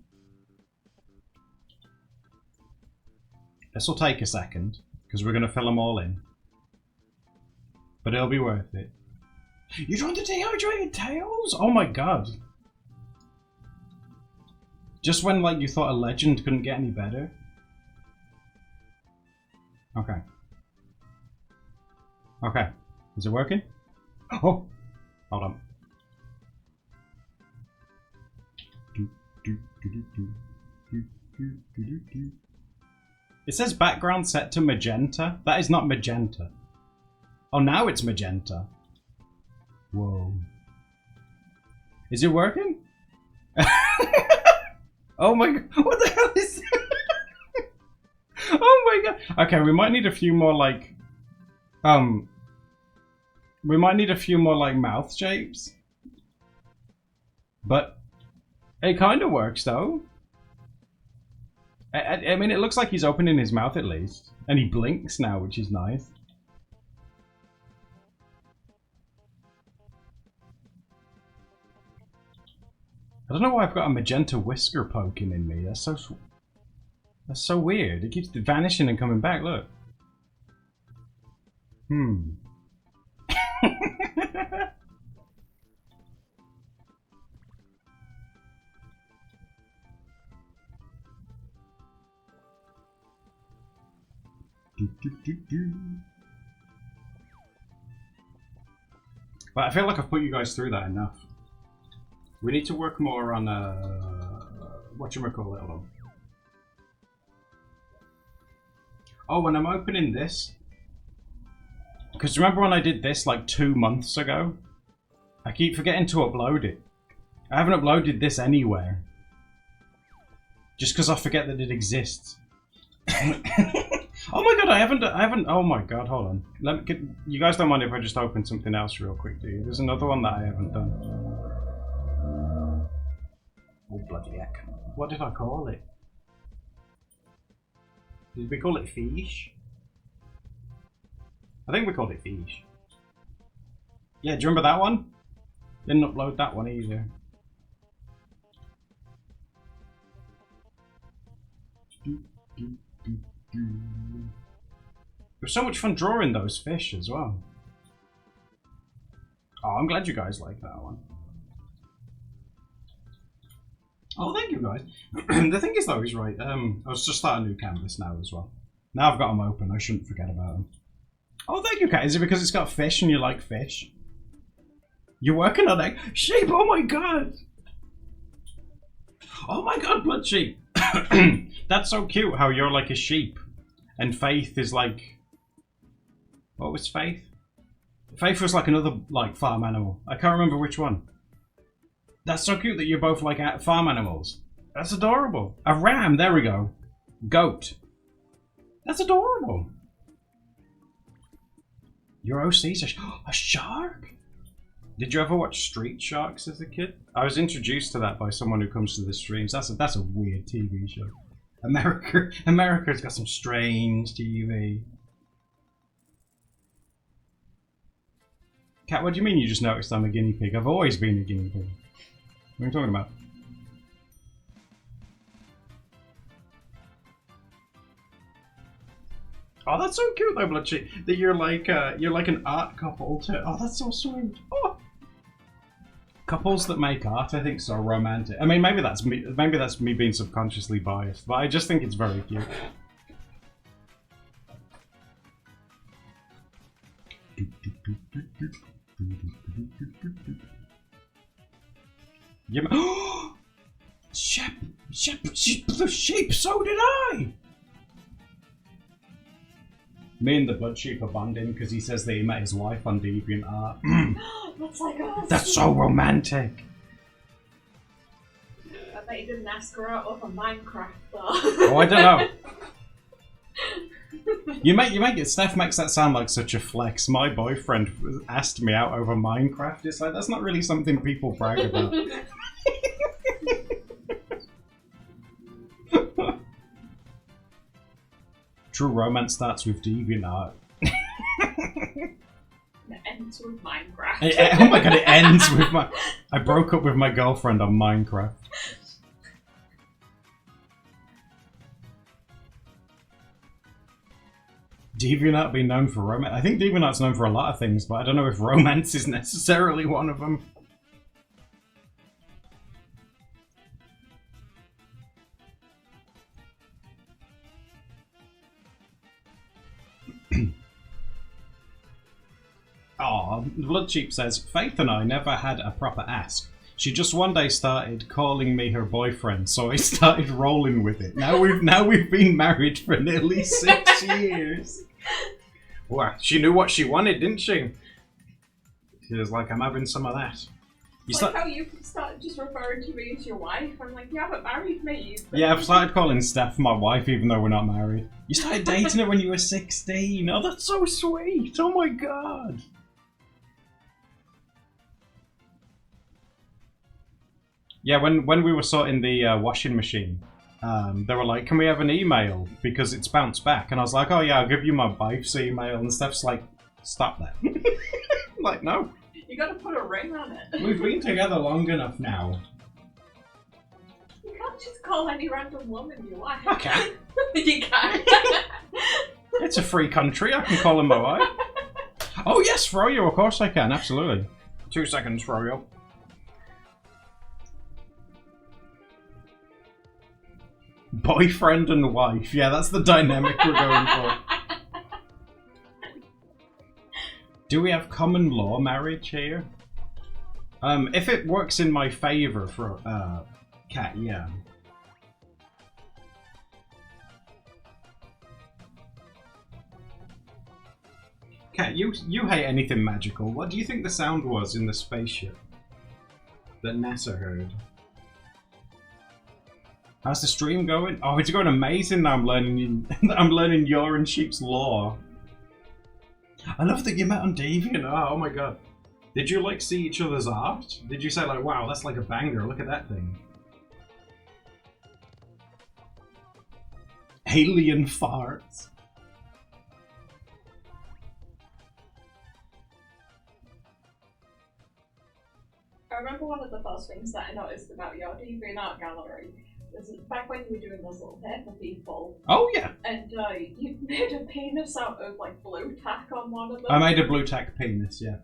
This will take a second, because we're going to fill them all in. But it'll be worth it. You drawn the dehydrated tails? Oh my god. Just when like you thought a legend couldn't get any better. Okay. Okay. Is it working? Oh! Hold on. It says background set to magenta. That is not magenta. Oh, now it's magenta. Whoa. Is it working? Oh my god. What the hell is that? Oh my god. Okay, we might need a few more like... we might need a few more like mouth shapes. But it kind of works though. I mean, it looks like he's opening his mouth at least. And he blinks now, which is nice. I don't know why I've got a magenta whisker poking in me. That's so weird. It keeps vanishing and coming back, look. But I feel like I've put you guys through that enough. We need to work more on whatchamacallit on. Oh, and I'm opening this. Because remember when I did this like 2 months ago? I keep forgetting to upload it. I haven't uploaded this anywhere. Just because I forget that it exists. Oh my god, I haven't, oh my god, hold on. You guys don't mind if I just open something else real quick, do you? There's another one that I haven't done. Oh bloody heck. What did I call it? Did we call it fish? I think we called it fish. Yeah, do you remember that one? Didn't upload that one either. It was so much fun drawing those fish as well. Oh, I'm glad you guys like that one. Oh, thank you guys. The thing is though, he's right. I was just starting a new canvas now as well. Now I've got them open, I shouldn't forget about them. Oh, thank you, Kat. Is it because it's got fish and you like fish? You're working on it? Sheep, oh my god! Oh my god, blood sheep! That's so cute how you're like a sheep. And Faith is like... What was Faith? Faith was like another like farm animal. I can't remember which one. That's so cute that you're both like farm animals. That's adorable. A ram, there we go. Goat. That's adorable. Your OC's a shark? Did you ever watch Street Sharks as a kid? I was introduced to that by someone who comes to the streams. That's a weird TV show. America's got some strange TV. Kat, what do you mean you just noticed I'm a guinea pig? I've always been a guinea pig. What are you talking about? Oh, that's so cute though, Bloodsheet. That you're like an art couple too. Oh, that's so sweet. Oh. Couples that make art, I think, so romantic. I mean, maybe that's me. Maybe that's me being subconsciously biased, but I just think it's very cute. Yeah. Sheep, the sheep. So did I. Me and the blood sheep are bonding because he says that he met his wife on DeviantArt. That's like us. That's so romantic. I bet you didn't ask her out over Minecraft though. Oh, I don't know. You make it. Steph makes that sound like such a flex. My boyfriend asked me out over Minecraft. It's like that's not really something people brag about. True romance starts with DeviantArt. It ends with Minecraft. Oh my god, it ends with my... I broke up with my girlfriend on Minecraft. DeviantArt being known for romance. I think DeviantArt's known for a lot of things, but I don't know if romance is necessarily one of them. Aw, Bloodcheap says, Faith and I never had a proper ask. She just one day started calling me her boyfriend, so I started rolling with it. Now we've been married for nearly 6 years. Well, she knew what she wanted, didn't she? She was like, I'm having some of that. Like how you started just referring to me as your wife. I'm like, you haven't married me. Yeah, I've started calling Steph my wife even though we're not married. You started dating her when you were 16. Oh, that's so sweet. Oh my god. Yeah, when we were sorting the washing machine, they were like, can we have an email? Because it's bounced back. And I was like, oh yeah, I'll give you my wife's email. And Steph's like, stop that. I'm like, no. You gotta put a ring on it. We've been together long enough now. You can't just call any random woman your wife. I can. You can. It's a free country. I can call her my wife. Oh yes, Froyo, of course I can, absolutely. 2 seconds, Froyo. Boyfriend and wife, yeah, that's the dynamic we're going for. Do we have common law marriage here? If it works in my favor for Cat, yeah. Cat, you hate anything magical. What do you think the sound was in the spaceship that NASA heard? How's the stream going? Oh, it's going amazing now. I'm learning your and Sheep's lore. I love that you met on Deviant. Oh my god. Did you like see each other's art? Did you say like, wow, that's like a banger, look at that thing. Alien farts. I remember one of the first things that I noticed about your DeviantArt art gallery was back when you were doing those little paper people. Oh yeah. And you made a penis out of like blue tack on one of them. I made a blue tack penis, yeah.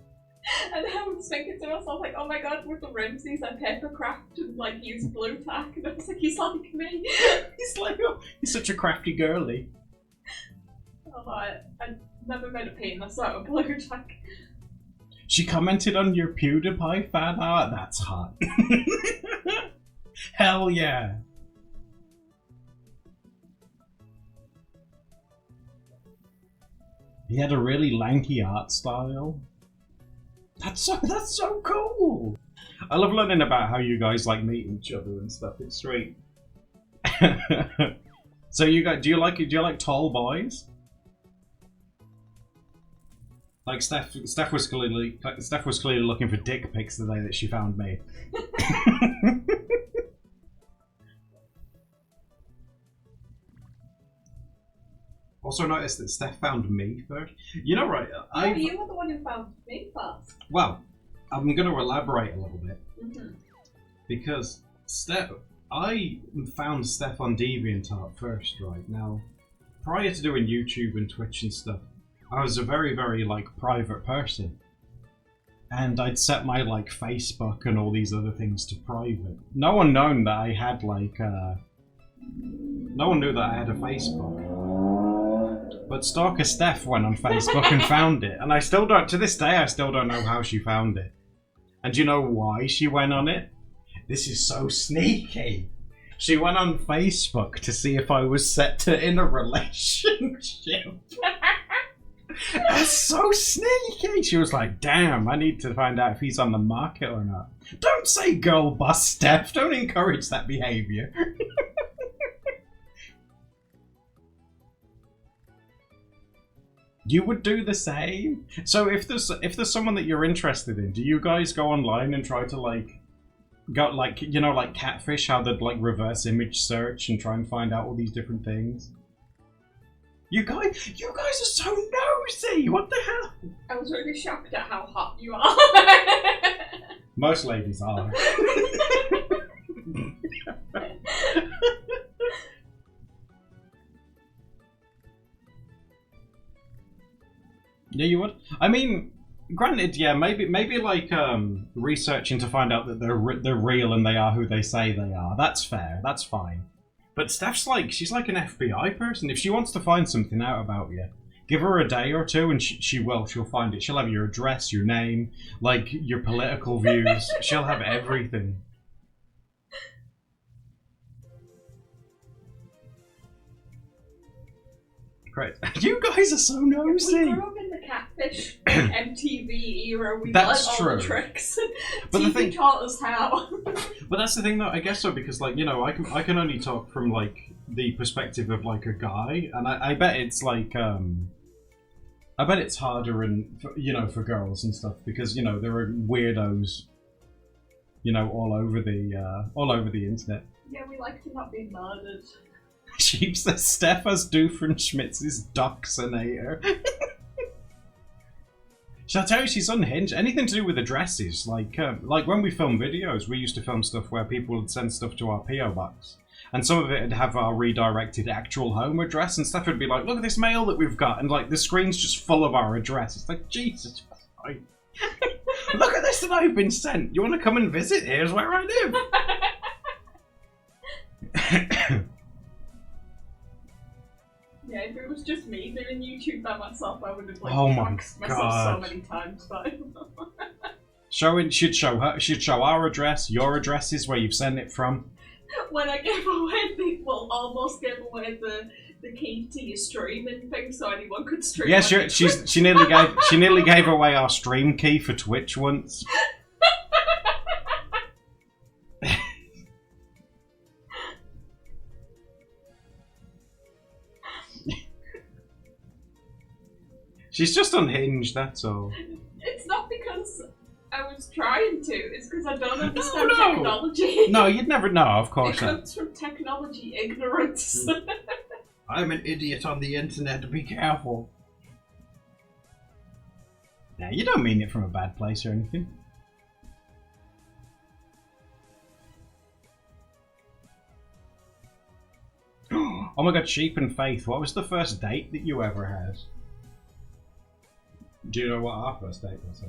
And I was thinking to myself, like, oh my god, with the Ramses and papercraft and like use blue tack, and I was like, he's like me. He's like, oh, he's such a crafty girly. Oh, I never made a penis out of blue tack. She commented on your PewDiePie fan art. That's hot. Hell yeah. He had a really lanky art style. That's so cool. I love learning about how you guys like meet each other and stuff. It's sweet. So you guys, do you like tall boys? Like Steph was clearly looking for dick pics the day that she found me. Also noticed that Steph found me first. You know, right? You were the one who found me first. Well, I'm going to elaborate a little bit. Mm-hmm. Because I found Steph on DeviantArt first, right? Now, prior to doing YouTube and Twitch and stuff, I was a very, very, like, private person. And I'd set my, like, Facebook and all these other things to private. No one known that I had, like, no one knew that I had a Facebook. But Stalker Steph went on Facebook and found it. And I still don't, to this day, I still don't know how she found it. And do you know why she went on it? This is so sneaky. She went on Facebook to see if I was set to in a relationship. That's so sneaky. She was like, damn, I need to find out if he's on the market or not. Don't say girl boss, Steph. Don't encourage that behavior. You would do the same? So if there's someone that you're interested in, do you guys go online and try to like like catfish, how they'd like reverse image search and try and find out all these different things? You guys are so nosy! What the hell? I was really shocked at how hot you are. Most ladies are. Yeah, you would. I mean, granted, yeah, maybe like researching to find out that they're real and they are who they say they are. That's fair. That's fine. But Steph's like, she's like an FBI person. If she wants to find something out about you, give her a day or two and she'll find it. She'll have your address, your name, like your political views. She'll have everything. Great. You guys are so nosy. We grew up in the catfish MTV era. We That's learned true. all the tricks. But TV the thing taught us how. But that's the thing, though. I guess so, because like, you know, I can only talk from like the perspective of like a guy, and I bet it's like I bet it's harder and for girls and stuff because there are weirdos, all over the internet. Yeah, we like to not be murdered. Sheep says Steph has Doofenshmitz's Doxinator. Shall I tell you, she's unhinged. Anything to do with addresses, like when we film videos, we used to film stuff where people would send stuff to our PO box, and some of it would have our redirected actual home address, and Steph would be like, look at this mail that we've got, and like the screen's just full of our address. It's like, Jesus Christ. Look at this that I've been sent. You want to come and visit? Here's where I live. Yeah, if it was just me doing YouTube by myself, I would have like Oh my myself God. so many times. But She'd show our address, your addresses, where you've sent it from. when I gave away almost gave away the key to your streaming thing, so anyone could stream. Yeah, she nearly gave away our stream key for Twitch once. She's just unhinged, that's all. It's not because I was trying to, it's because I don't understand No. technology. No, you'd never know, of course It not. comes from technology ignorance. I'm an idiot on the internet, be careful. Now, you don't mean it from a bad place or anything. Oh my god, Sheep and Faith, what was the first date that you ever had? Do you know what our first date was?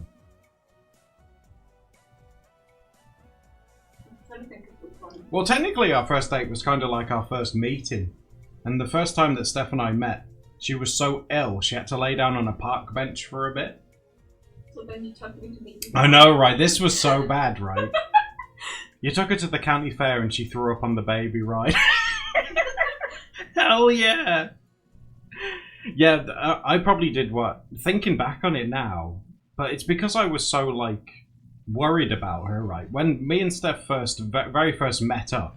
Well, technically our first date was kind of like our first meeting. And the first time that Steph and I met, she was so ill, she had to lay down on a park bench for a bit. So then you took me to meet you. I know, right? This was so bad, right? You took her to the county fair and she threw up on the baby ride. Hell yeah! Yeah, I probably did what? Thinking back on it now, but it's because I was so, like, worried about her, right? When me and Steph very first met up,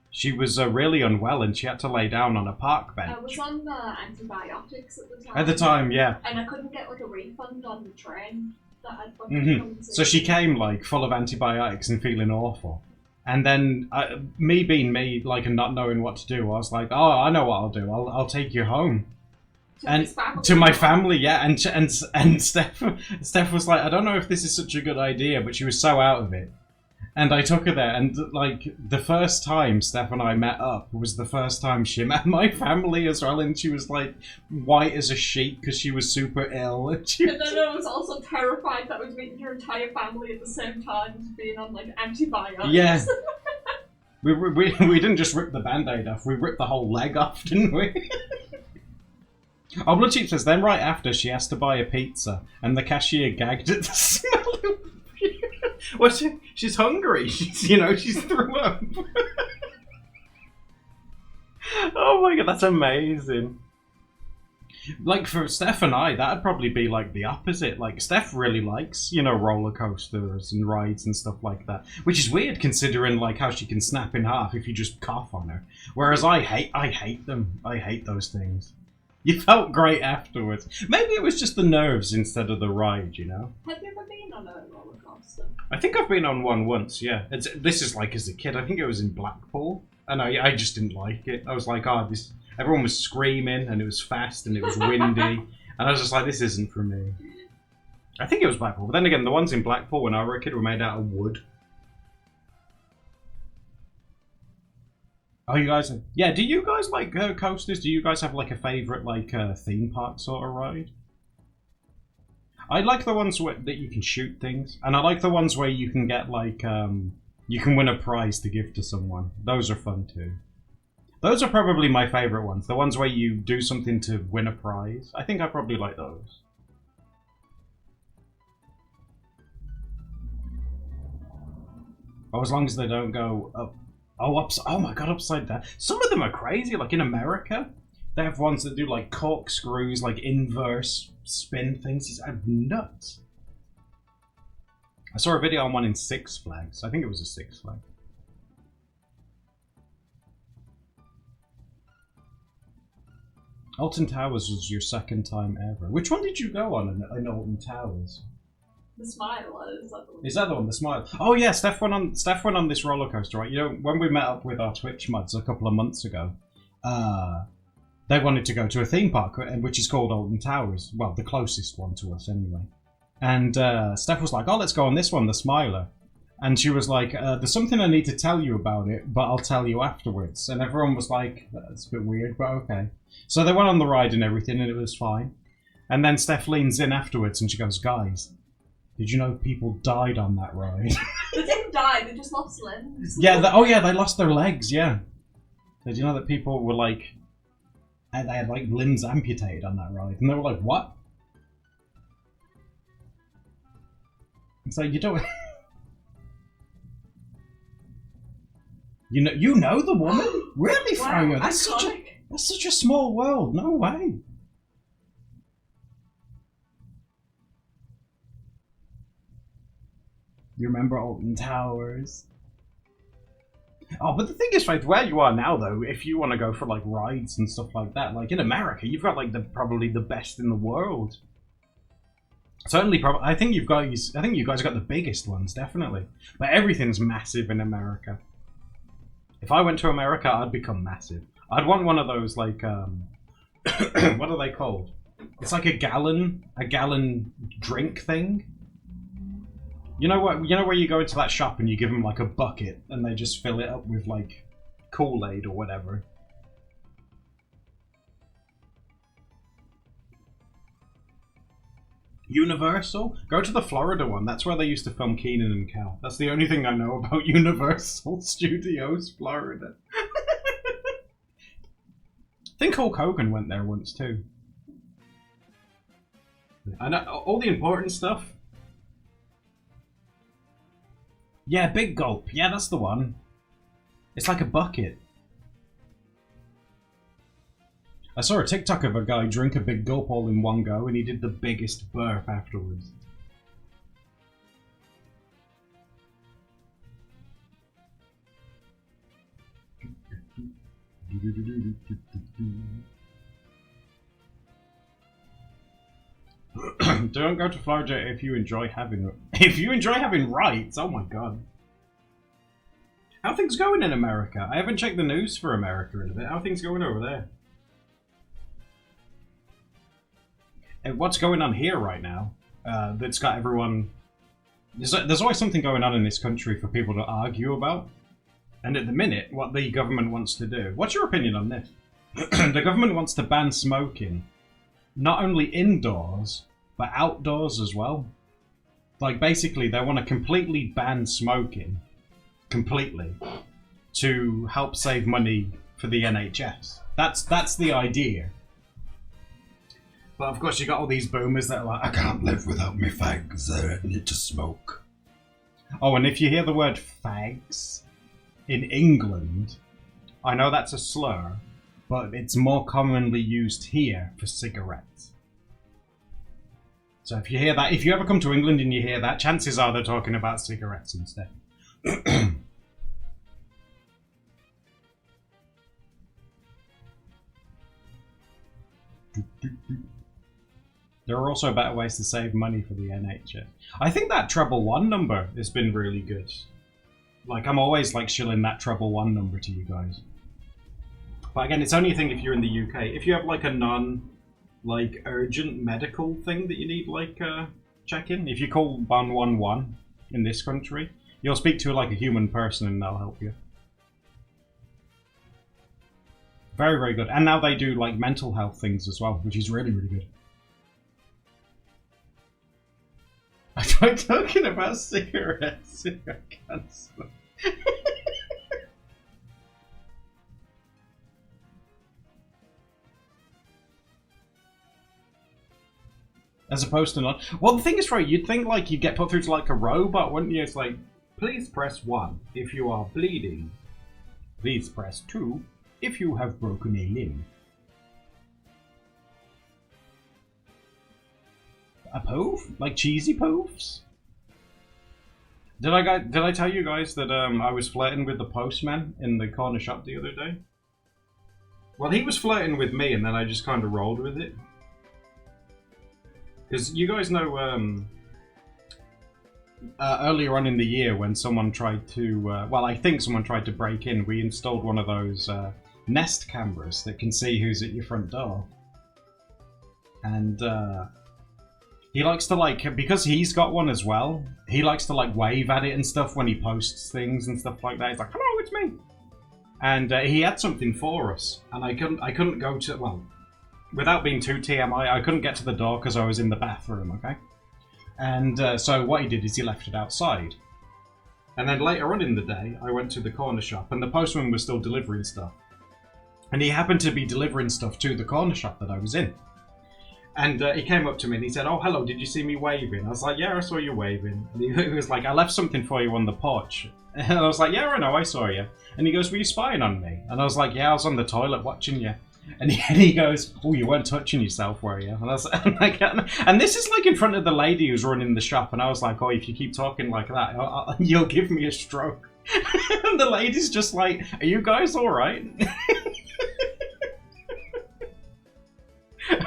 she was really unwell and she had to lay down on a park bench. I was on antibiotics at the time. At the time, yeah. And I couldn't get, like, a refund on the train that I'd booked. So she came, like, full of antibiotics and feeling awful. And then, me being me, like, and not knowing what to do, I was like, oh, I know what I'll do. I'll take you home. To my family, yeah, and Steph was like, I don't know if this is such a good idea, but she was so out of it, and I took her there, and like the first time Steph and I met up was the first time she met my family as well, and she was like white as a sheet because she was super ill, and then I was also terrified that I was meeting your entire family at the same time as being on like antibiotics. Yeah. we didn't just rip the band-aid off, we ripped the whole leg off, didn't we? Oh, Blood Sheep says, then right after she has to buy a pizza, and the cashier gagged at the smell of well, she's hungry. She's threw up. Oh my god, that's amazing. Like, for Steph and I, that'd probably be like the opposite. Like, Steph really likes, roller coasters and rides and stuff like that. Which is weird considering, like, how she can snap in half if you just cough on her. Whereas I hate them. I hate those things. You felt great afterwards. Maybe it was just the nerves instead of the ride, Have you ever been on a roller coaster? I think I've been on one once, yeah. This is like as a kid. I think it was in Blackpool. And I just didn't like it. I was like, everyone was screaming and it was fast and it was windy. And I was just like, this isn't for me. I think it was Blackpool. But then again, the ones in Blackpool when I was a kid were made out of wood. Oh, you guys... Yeah, do you guys like coasters? Do you guys have like a favourite like theme park sort of ride? I like the ones that you can shoot things. And I like the ones where you can get like... you can win a prize to give to someone. Those are fun too. Those are probably my favourite ones. The ones where you do something to win a prize. I think I probably like those. Oh, as long as they don't go up... Oh my god, upside down. Some of them are crazy. Like in America, they have ones that do like corkscrews, like inverse spin things. It's nuts. I saw a video on one in Six Flags. I think it was a Six Flags. Alton Towers was your second time ever. Which one did you go on in Alton Towers? The Smile, is that the one? Is that the one? The Smile. Oh yeah, Steph went on this roller coaster, right? When we met up with our Twitch mods a couple of months ago, they wanted to go to a theme park, which is called Alton Towers. Well, the closest one to us anyway. And Steph was like, "Oh, let's go on this one, the Smiler." And she was like, there's something I need to tell you about it, but I'll tell you afterwards. And everyone was like, that's a bit weird, but okay. So they went on the ride and everything, and it was fine. And then Steph leans in afterwards and she goes, guys, did you know people died on that ride? They didn't die, they just lost limbs. Yeah, they lost their legs, yeah. Did you know that people were like, they had like limbs amputated on that ride? And they were like, what? It's like, you don't... You know the woman? Really, Wow, Freya? That's such a small world. No way. You remember Alton Towers? Oh, but the thing is, right, where you are now, though, if you want to go for like rides and stuff like that, like in America, you've got like probably the best in the world. Certainly, I think you guys have got the biggest ones, definitely. But everything's massive in America. If I went to America, I'd become massive. I'd want one of those like what are they called? It's like a gallon drink thing. You know what? You know where you go into that shop and you give them like a bucket and they just fill it up with like Kool-Aid or whatever. Universal? Go to the Florida one. That's where they used to film Kenan and Kel. That's the only thing I know about Universal Studios, Florida. I think Hulk Hogan went there once too. I know all the important stuff. Yeah, Big Gulp. Yeah, that's the one. It's like a bucket. I saw a TikTok of a guy drink a big gulp all in one go, and he did the biggest burp afterwards. Don't go to Florida if you enjoy having rights. Oh my god. How are things going in America? I haven't checked the news for America in a bit. How are things going over there? What's going on here right now that's got everyone... There's always something going on in this country for people to argue about. And at the minute, what the government wants to do... What's your opinion on this? The government wants to ban smoking. Not only indoors, but outdoors as well. Like, basically, they want to completely ban smoking. Completely. To help save money for the NHS. That's the idea. But of course you got all these boomers that are like, I can't live without me fags, I need to smoke. Oh, and if you hear the word fags in England, I know that's a slur, but it's more commonly used here for cigarettes. So if you hear that, if you ever come to England and you hear that, chances are they're talking about cigarettes instead. There are also better ways to save money for the NHS. I think that treble one number has been really good. Like, I'm always like shilling that treble one number to you guys. But again, it's only a thing if you're in the UK. If you have like a like urgent medical thing that you need like check-in, if you call 111 in this country, you'll speak to like a human person and they'll help you. Very, very good. And now they do like mental health things as well, which is really, really good. I tried talking about cigarettes. I can't smoke. As opposed to not. Well, the thing is, right, you'd think like you'd get put through to like a robot, wouldn't you? It's like, please press 1 if you are bleeding. Please press 2 if you have broken a limb. A poof? Like cheesy poofs? Did I tell you guys that I was flirting with the postman in the corner shop the other day? Well, he was flirting with me, and then I just kind of rolled with it. Because you guys know, earlier on in the year when someone tried to, well, I think someone tried to break in, we installed one of those Nest cameras that can see who's at your front door. And He likes to, like, because he's got one as well, he likes to, like, wave at it and stuff when he posts things and stuff like that. He's like, hello, it's me. And he had something for us, and I couldn't go to, well, without being too TMI, I couldn't get to the door because I was in the bathroom, okay? And so what he did is he left it outside. And then later on in the day, I went to the corner shop, and the postman was still delivering stuff. And he happened to be delivering stuff to the corner shop that I was in. And he came up to me and he said, oh, hello, did you see me waving? I was like, yeah, I saw you waving. And he was like, I left something for you on the porch. And I was like, yeah, I know, I saw you. And he goes, were you spying on me? And I was like, yeah, I was on the toilet watching you. And he goes, oh, you weren't touching yourself, were you? And I was like, and this is like in front of the lady who's running the shop. And I was like, oh, if you keep talking like that, you'll give me a stroke. And the lady's just like, are you guys all right?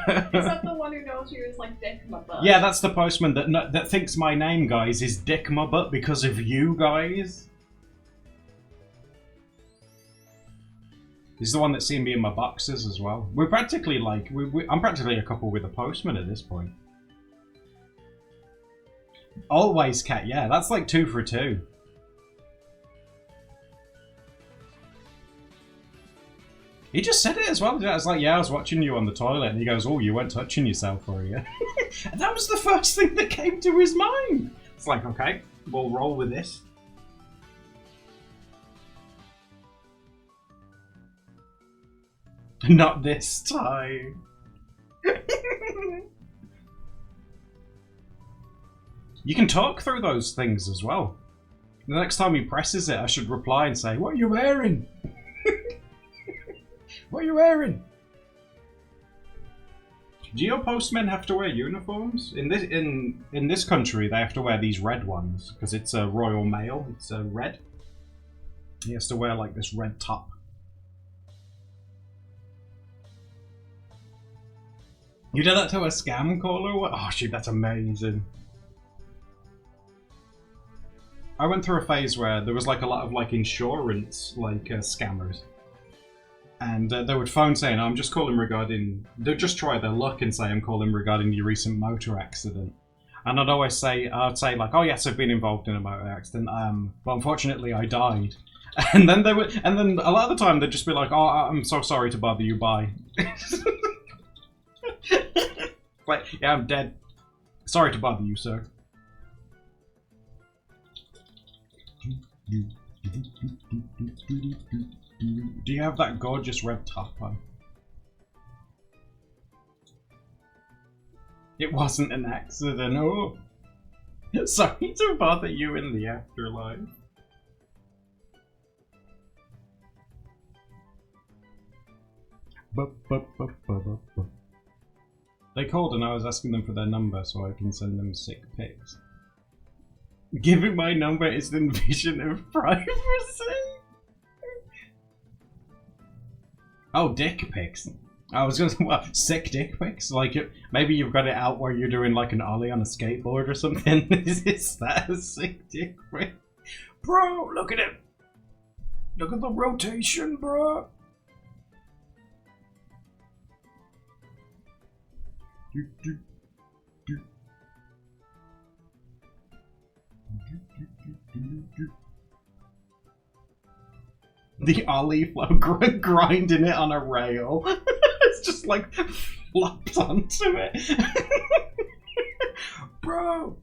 Is that the one who knows you as like Dick my butt? Yeah, that's the postman that thinks my name, guys, is Dick my butt because of you guys. He's the one that's seen me in my boxes as well. We're practically like, I'm practically a couple with a postman at this point. Always cat, yeah, that's like 2 for 2. He just said it as well. I was like, yeah, I was watching you on the toilet. And he goes, oh, you weren't touching yourself, were you? And that was the first thing that came to his mind. It's like, okay, we'll roll with this. Not this time. You can talk through those things as well. The next time he presses it, I should reply and say, what are you wearing? What are you wearing? Do your postmen have to wear uniforms? In this country, they have to wear these red ones because it's a Royal Mail. It's red. He has to wear like this red top. You did that to a scam caller? Oh, shoot, that's amazing. I went through a phase where there was like a lot of like insurance like scammers. And they would phone saying, I'm just calling regarding... They'd just try their luck and say, I'm calling regarding your recent motor accident. And I'd always say, like, oh yes, I've been involved in a motor accident, but unfortunately I died. And then and then a lot of the time they'd just be like, oh, I'm so sorry to bother you, bye. Like, yeah, I'm dead. Sorry to bother you, sir. Do you have that gorgeous red top on? It wasn't an accident, oh! Sorry to bother you in the afterlife. They called and I was asking them for their number so I can send them sick pics. Giving my number is the invasion of privacy. Oh, dick pics. I was gonna say, what, sick dick pics? Like, maybe you've got it out where you're doing like an ollie on a skateboard or something. Is that a sick dick pic? Bro, look at it. Look at the rotation, bro. The ollie flow grinding it on a rail. It's just like flopped onto it. Bro!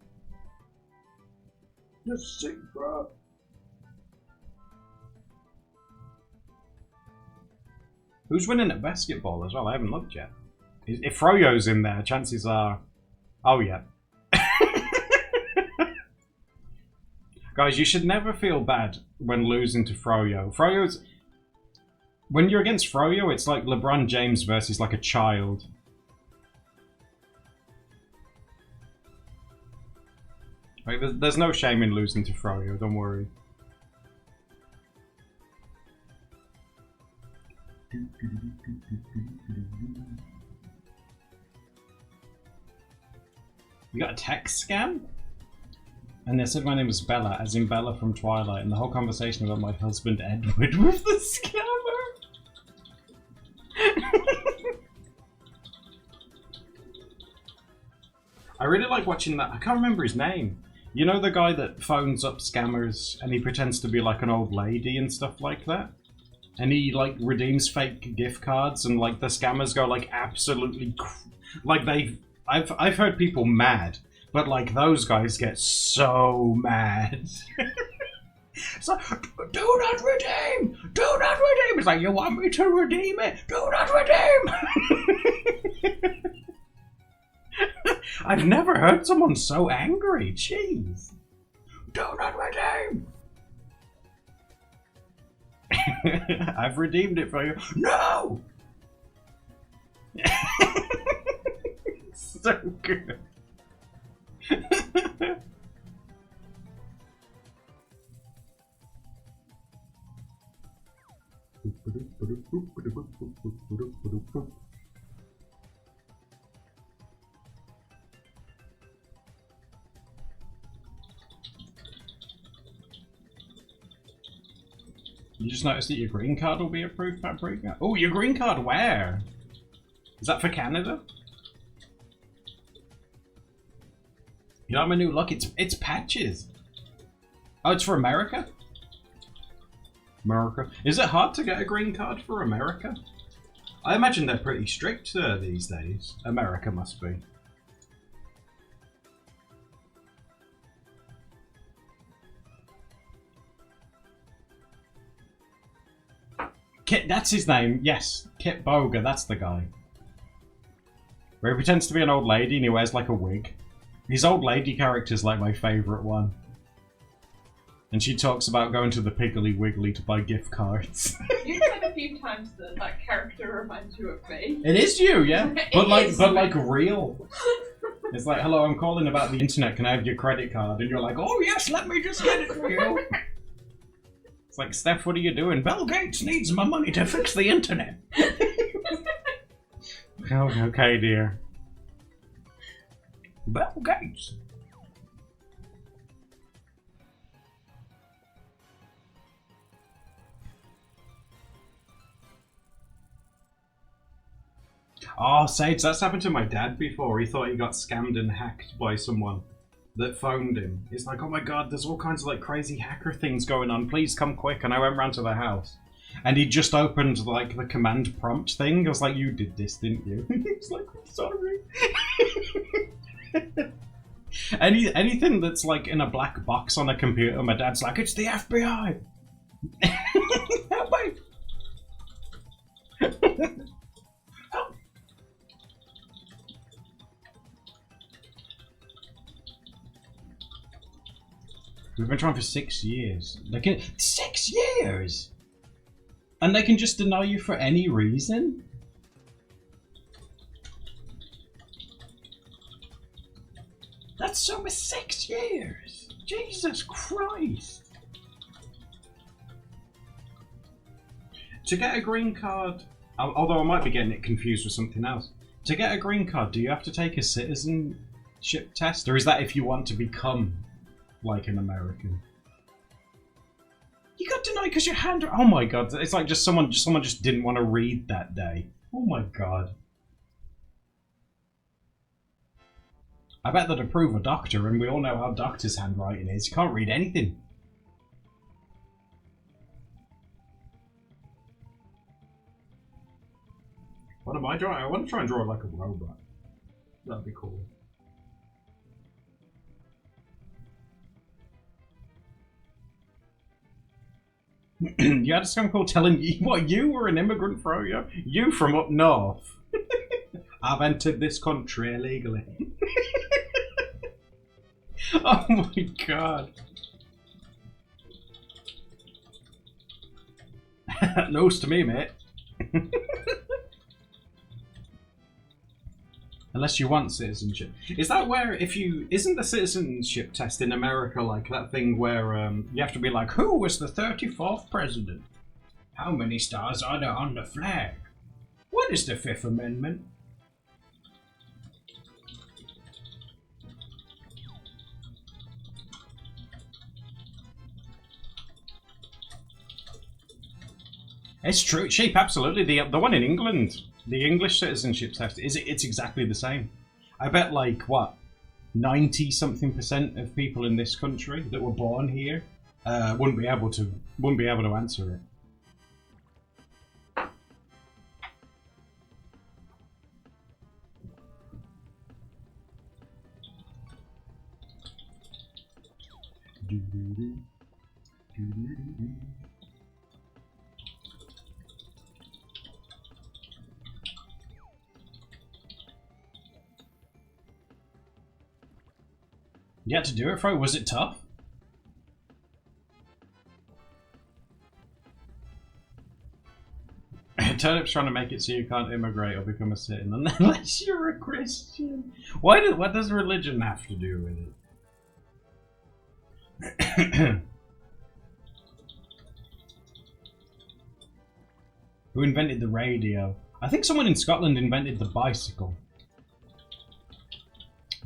You're sick, bro. Who's winning at basketball as well? I haven't looked yet. If Froyo's in there, chances are... Oh, yeah. Guys, you should never feel bad when losing to Froyo. Froyo's... When you're against Froyo, it's like LeBron James versus like a child. Like, there's no shame in losing to Froyo, don't worry. You got a text scam? And they said my name was Bella, as in Bella from Twilight, and the whole conversation about my husband Edward with the scammer. I really like watching that. I can't remember his name. You know the guy that phones up scammers and he pretends to be like an old lady and stuff like that? And he like redeems fake gift cards and like the scammers go like absolutely like I've heard people mad, but like those guys get so mad. It's like, do not redeem! Do not redeem! It's like, you want me to redeem it? Do not redeem! I've never heard someone so angry. Jeez. Do not redeem! I've redeemed it for you. No! So good. You just noticed that your green card will be approved, Paprika? Oh, your green card where? Is that for Canada? You know my new look? It's patches. Oh, it's for America? America. Is it hard to get a green card for America? I imagine they're pretty strict these days. America must be. Kit, that's his name. Yes, Kit Boga, that's the guy. Where he pretends to be an old lady and he wears like a wig. His old lady character's like my favourite one. And she talks about going to the Piggly Wiggly to buy gift cards. You've said a few times that that character reminds you of me. It is you, yeah. But like real. It's like, hello, I'm calling about the internet. Can I have your credit card? And you're like, oh yes, let me just get it for you. It's like, Steph, what are you doing? Bill Gates needs my money to fix the internet. Oh, okay, dear. Bill Gates. Oh, Sage, that's happened to my dad before. He thought he got scammed and hacked by someone that phoned him. It's like, oh my god, there's all kinds of like crazy hacker things going on. Please come quick. And I went round to the house. And he just opened like the command prompt thing. I was like, you did this, didn't you? He was like, I'm sorry. Anything that's like in a black box on a computer, my dad's like, it's the FBI. Help me. We've been trying for 6 years. 6 years! And they can just deny you for any reason? That's over 6 years! Jesus Christ! To get a green card, although I might be getting it confused with something else. To get a green card, do you have to take a citizenship test? Or is that if you want to become like an American? You got denied because your hand. Oh my god! It's like someone just didn't want to read that day. Oh my god! I bet they'd approve a doctor, and we all know how doctors' handwriting is. You can't read anything. What am I drawing? I want to try and draw like a robot. That'd be cool. You had some call telling you what you were an immigrant, Froyo. You from up north. I've entered this country illegally. Oh my god. News to me, mate. Unless you want citizenship. Is that where isn't the citizenship test in America like that thing where you have to be like, who was the 34th president? How many stars are there on the flag? What is the Fifth Amendment? It's true, Sheep, absolutely. The one in England. The English citizenship test, it's exactly the same. I bet, like, what, 90-something% of people in this country that were born here wouldn't be able to answer it. You had to do it, Fro? Was it tough? Turnip's trying to make it so you can't immigrate or become a citizen unless you're a Christian. What does religion have to do with it? Who invented the radio? I think someone in Scotland invented the bicycle.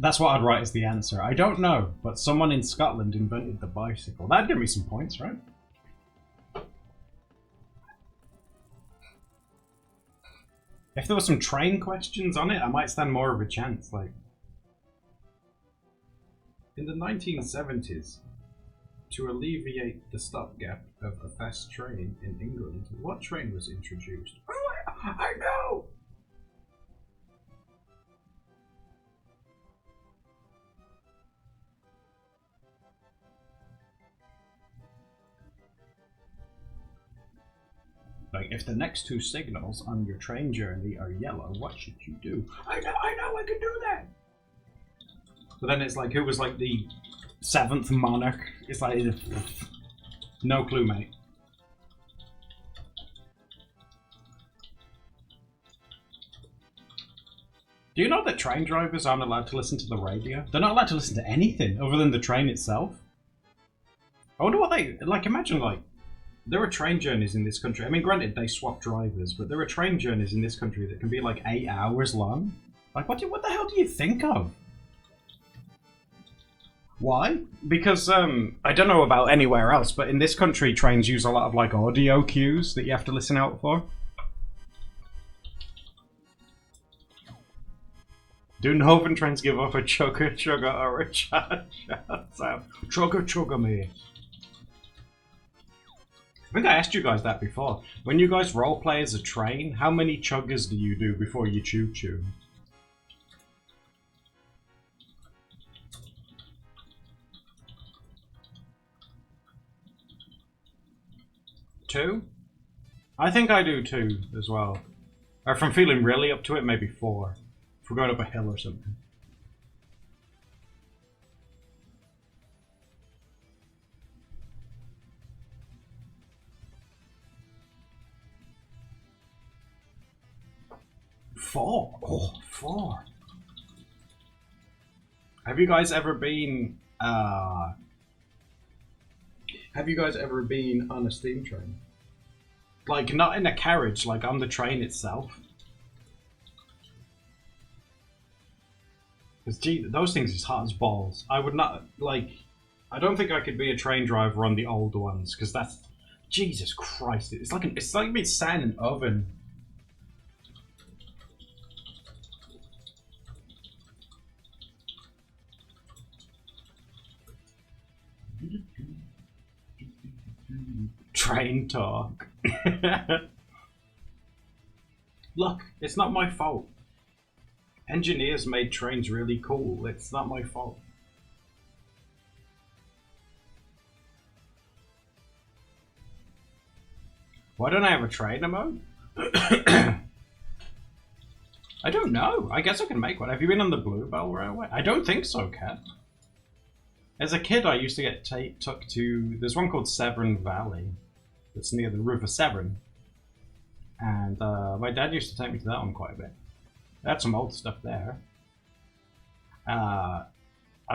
That's what I'd write as the answer. I don't know, but someone in Scotland invented the bicycle. That'd give me some points, right? If there were some train questions on it, I might stand more of a chance. Like, in the 1970s, to alleviate the stopgap of a fast train in England, what train was introduced? Oh, I know! Like, if the next two signals on your train journey are yellow, what should you do? I know, I can do that! But then it's like, who was like the 7th monarch? It's like, no clue, mate. Do you know that train drivers aren't allowed to listen to the radio? They're not allowed to listen to anything other than the train itself. I wonder what they, like, imagine, like, there are train journeys in this country. I mean, granted, they swap drivers, but there are train journeys in this country that can be like 8 hours long. Like, what the hell do you think of? Why? Because, I don't know about anywhere else, but in this country, trains use a lot of, like, audio cues that you have to listen out for. Do Northern trains give off a chugga chugga or a cha cha sound? Chugga chugga, mate. I think I asked you guys that before. When you guys roleplay as a train, how many chuggers do you do before you choo-choo? Two? I think I do 2 as well. Or if I'm feeling really up to it, maybe 4. If we're going up a hill or something. Four. Oh, 4. Have you guys ever been on a steam train? Like, not in a carriage, like on the train itself? Because, gee, those things is hot as balls. I would not, like, I don't think I could be a train driver on the old ones, because that's, Jesus Christ, it's like being sat in an oven. Train talk. Look, it's not my fault. Engineers made trains really cool. It's not my fault. Why don't I have a trainer mode? I don't know. I guess I can make one. Have you been on the Bluebell Railway? I don't think so, Kat. As a kid, I used to get took to... There's one called Severn Valley. That's near the River Severn. And my dad used to take me to that one quite a bit. They had some old stuff there. I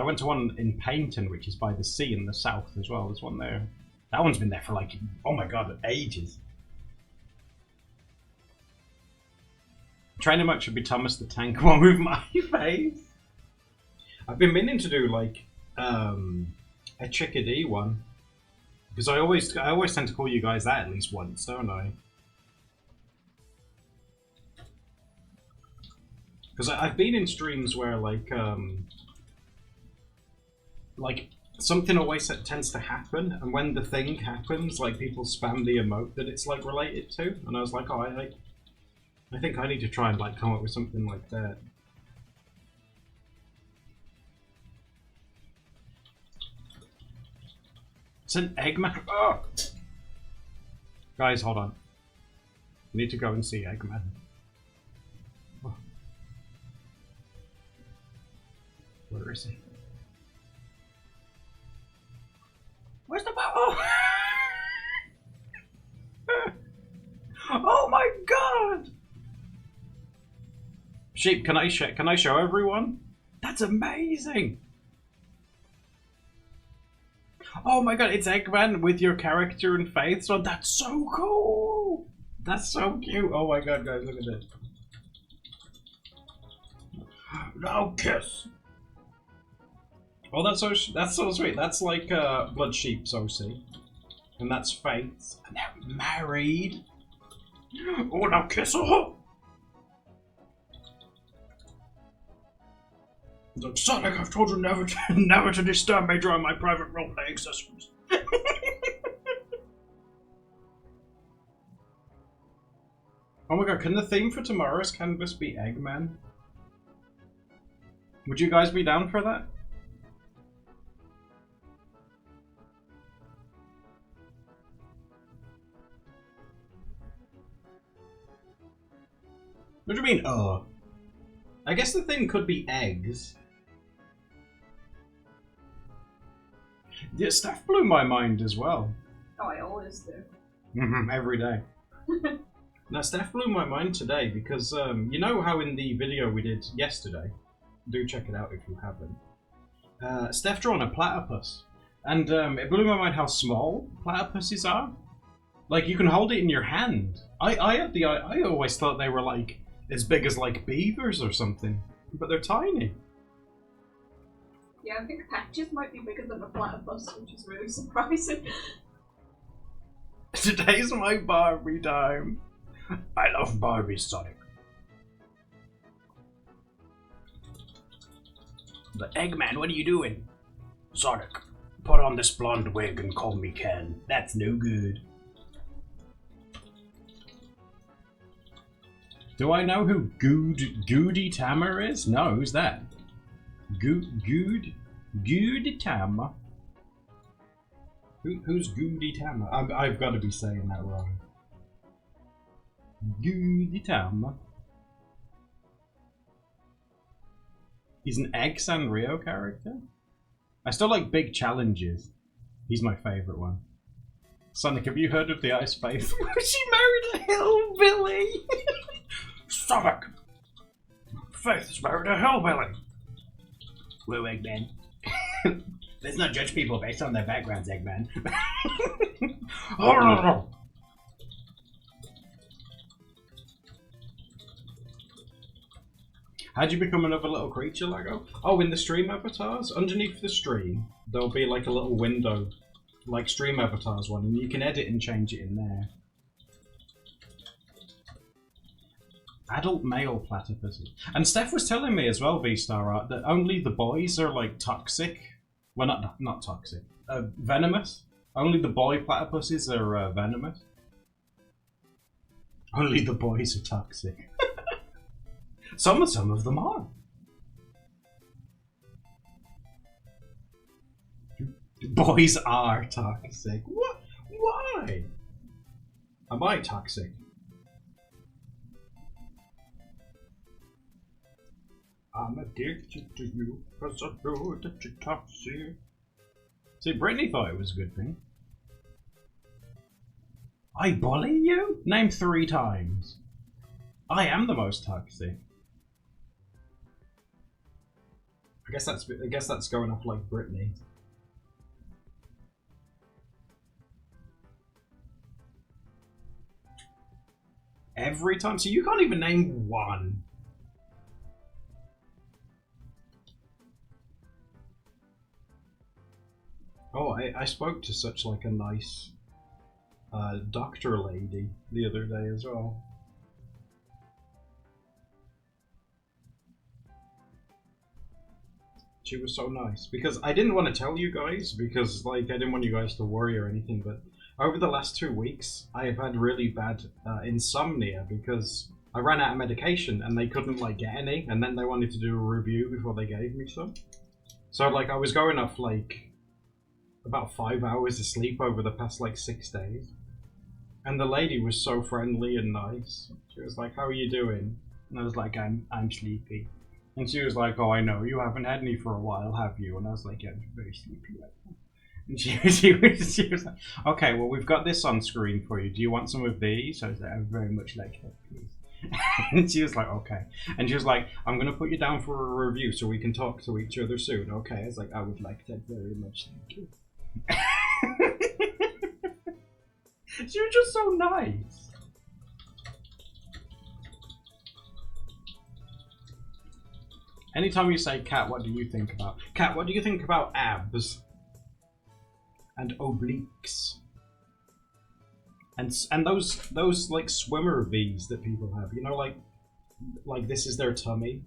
went to one in Paignton, which is by the sea in the south as well. There's one there. That one's been there for like, oh my god, ages. Trainer mode should be Thomas the Tank One with my face. I've been meaning to do like a chickadee one. Because I always tend to call you guys that at least once, don't I? Because I've been in streams where like like something always tends to happen, and when the thing happens, like people spam the emote that it's like related to, and I was like, oh, I think I need to try and like come up with something like that. It's an Eggman. Oh! Guys, hold on. I need to go and see Eggman. Oh. Where is he? Where's the bow? Oh my god! Sheep, can I show everyone? That's amazing! Oh my god, it's Eggman with your character and Faith, so that's so cool! That's so cute! Oh my god, guys, look at this. Now kiss! Oh, that's so sweet. That's like Blood Sheep's OC. And that's Faith's. And they're married! Oh, now kiss her! Look, Sonic, I've told you never to disturb me during my private role-playing sessions. Oh my god, can the theme for tomorrow's canvas be Eggman? Would you guys be down for that? What do you mean, oh? I guess the thing could be eggs. Yeah, Steph blew my mind as well. Oh, I always do. Every day. Now, Steph blew my mind today because, you know how in the video we did yesterday, do check it out if you haven't, Steph drawn a platypus. And it blew my mind how small platypuses are. Like, you can hold it in your hand. I always thought they were, like, as big as, like, beavers or something. But they're tiny. Yeah, I think patches might be bigger than a platypus, which is really surprising. Today's my Barbie time. I love Barbie, Sonic. The Eggman, what are you doing? Sonic, put on this blonde wig and call me Ken. That's no good. Do I know who Goody Tammer is? No, who's that? Goody Tammer? Who's Goody Tammer? I've got to be saying that wrong. Goody Tammer. He's an Egg Sanrio character? I still like Big Challenges. He's my favourite one. Sonic, have you heard of the Ice Faith? She married a hillbilly! Sonic! Faith's married a hillbilly! Whoa, Eggman. Let's not judge people based on their backgrounds, Eggman. How'd you become another little creature, Lego? Oh, in the stream avatars? Underneath the stream, there'll be like a little window, like stream avatars one, and you can edit and change it in there. Adult male platypuses. And Steph was telling me as well, V-Star Art, that only the boys are like toxic. Well, not toxic. Venomous. Only the boy platypuses are venomous. Only the boys are toxic. Some of them are. Boys are toxic. What? Why? Am I toxic? I'm addicted to you because I know that you're toxic. See, Brittany thought it was a good thing. I bully you? Name 3 times. I am the most toxic. I guess that's going off like Brittany. Every time? So you can't even name 1. Oh, I spoke to such like a nice doctor lady the other day as well. She was so nice. Because I didn't want to tell you guys, because like I didn't want you guys to worry or anything, but over the last 2 weeks, I have had really bad insomnia because I ran out of medication and they couldn't like get any, and then they wanted to do a review before they gave me some. So like I was going off like about 5 hours of sleep over the past like 6 days. And the lady was so friendly and nice. She was like, "How are you doing?" And I was like, I'm sleepy." And she was like, "Oh, I know, you haven't had any for a while, have you?" And I was like, "Yeah, I'm very sleepy right now." And she was like, "Okay, well, we've got this on screen for you. Do you want some of these?" I was like, "I would very much like that, please." And she was like, "Okay." And she was like, "I'm going to put you down for a review so we can talk to each other soon, okay?" I was like, "I would like that very much, thank you." She was just so nice. Anytime you say cat, what do you think about? Cat, what do you think about abs? And obliques? And those like swimmer V's that people have, you know, like this is their tummy,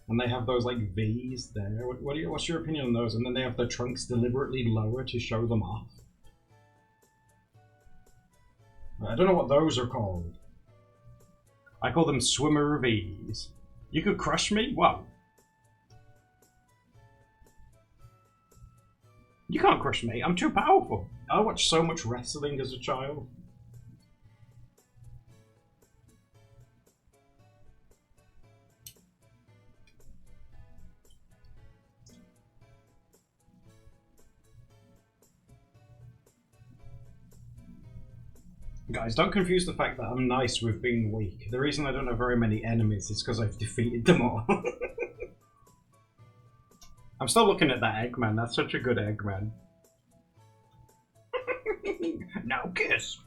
and they have those like V's there. What's your opinion on those? And then they have their trunks deliberately lower to show them off. I don't know what those are called. I call them swimmer V's. You could crush me? Wow. You can't crush me. I'm too powerful. I watched so much wrestling as a child. Guys, don't confuse the fact that I'm nice with being weak. The reason I don't have very many enemies is because I've defeated them all. I'm still looking at that Eggman. That's such a good Eggman. Now kiss.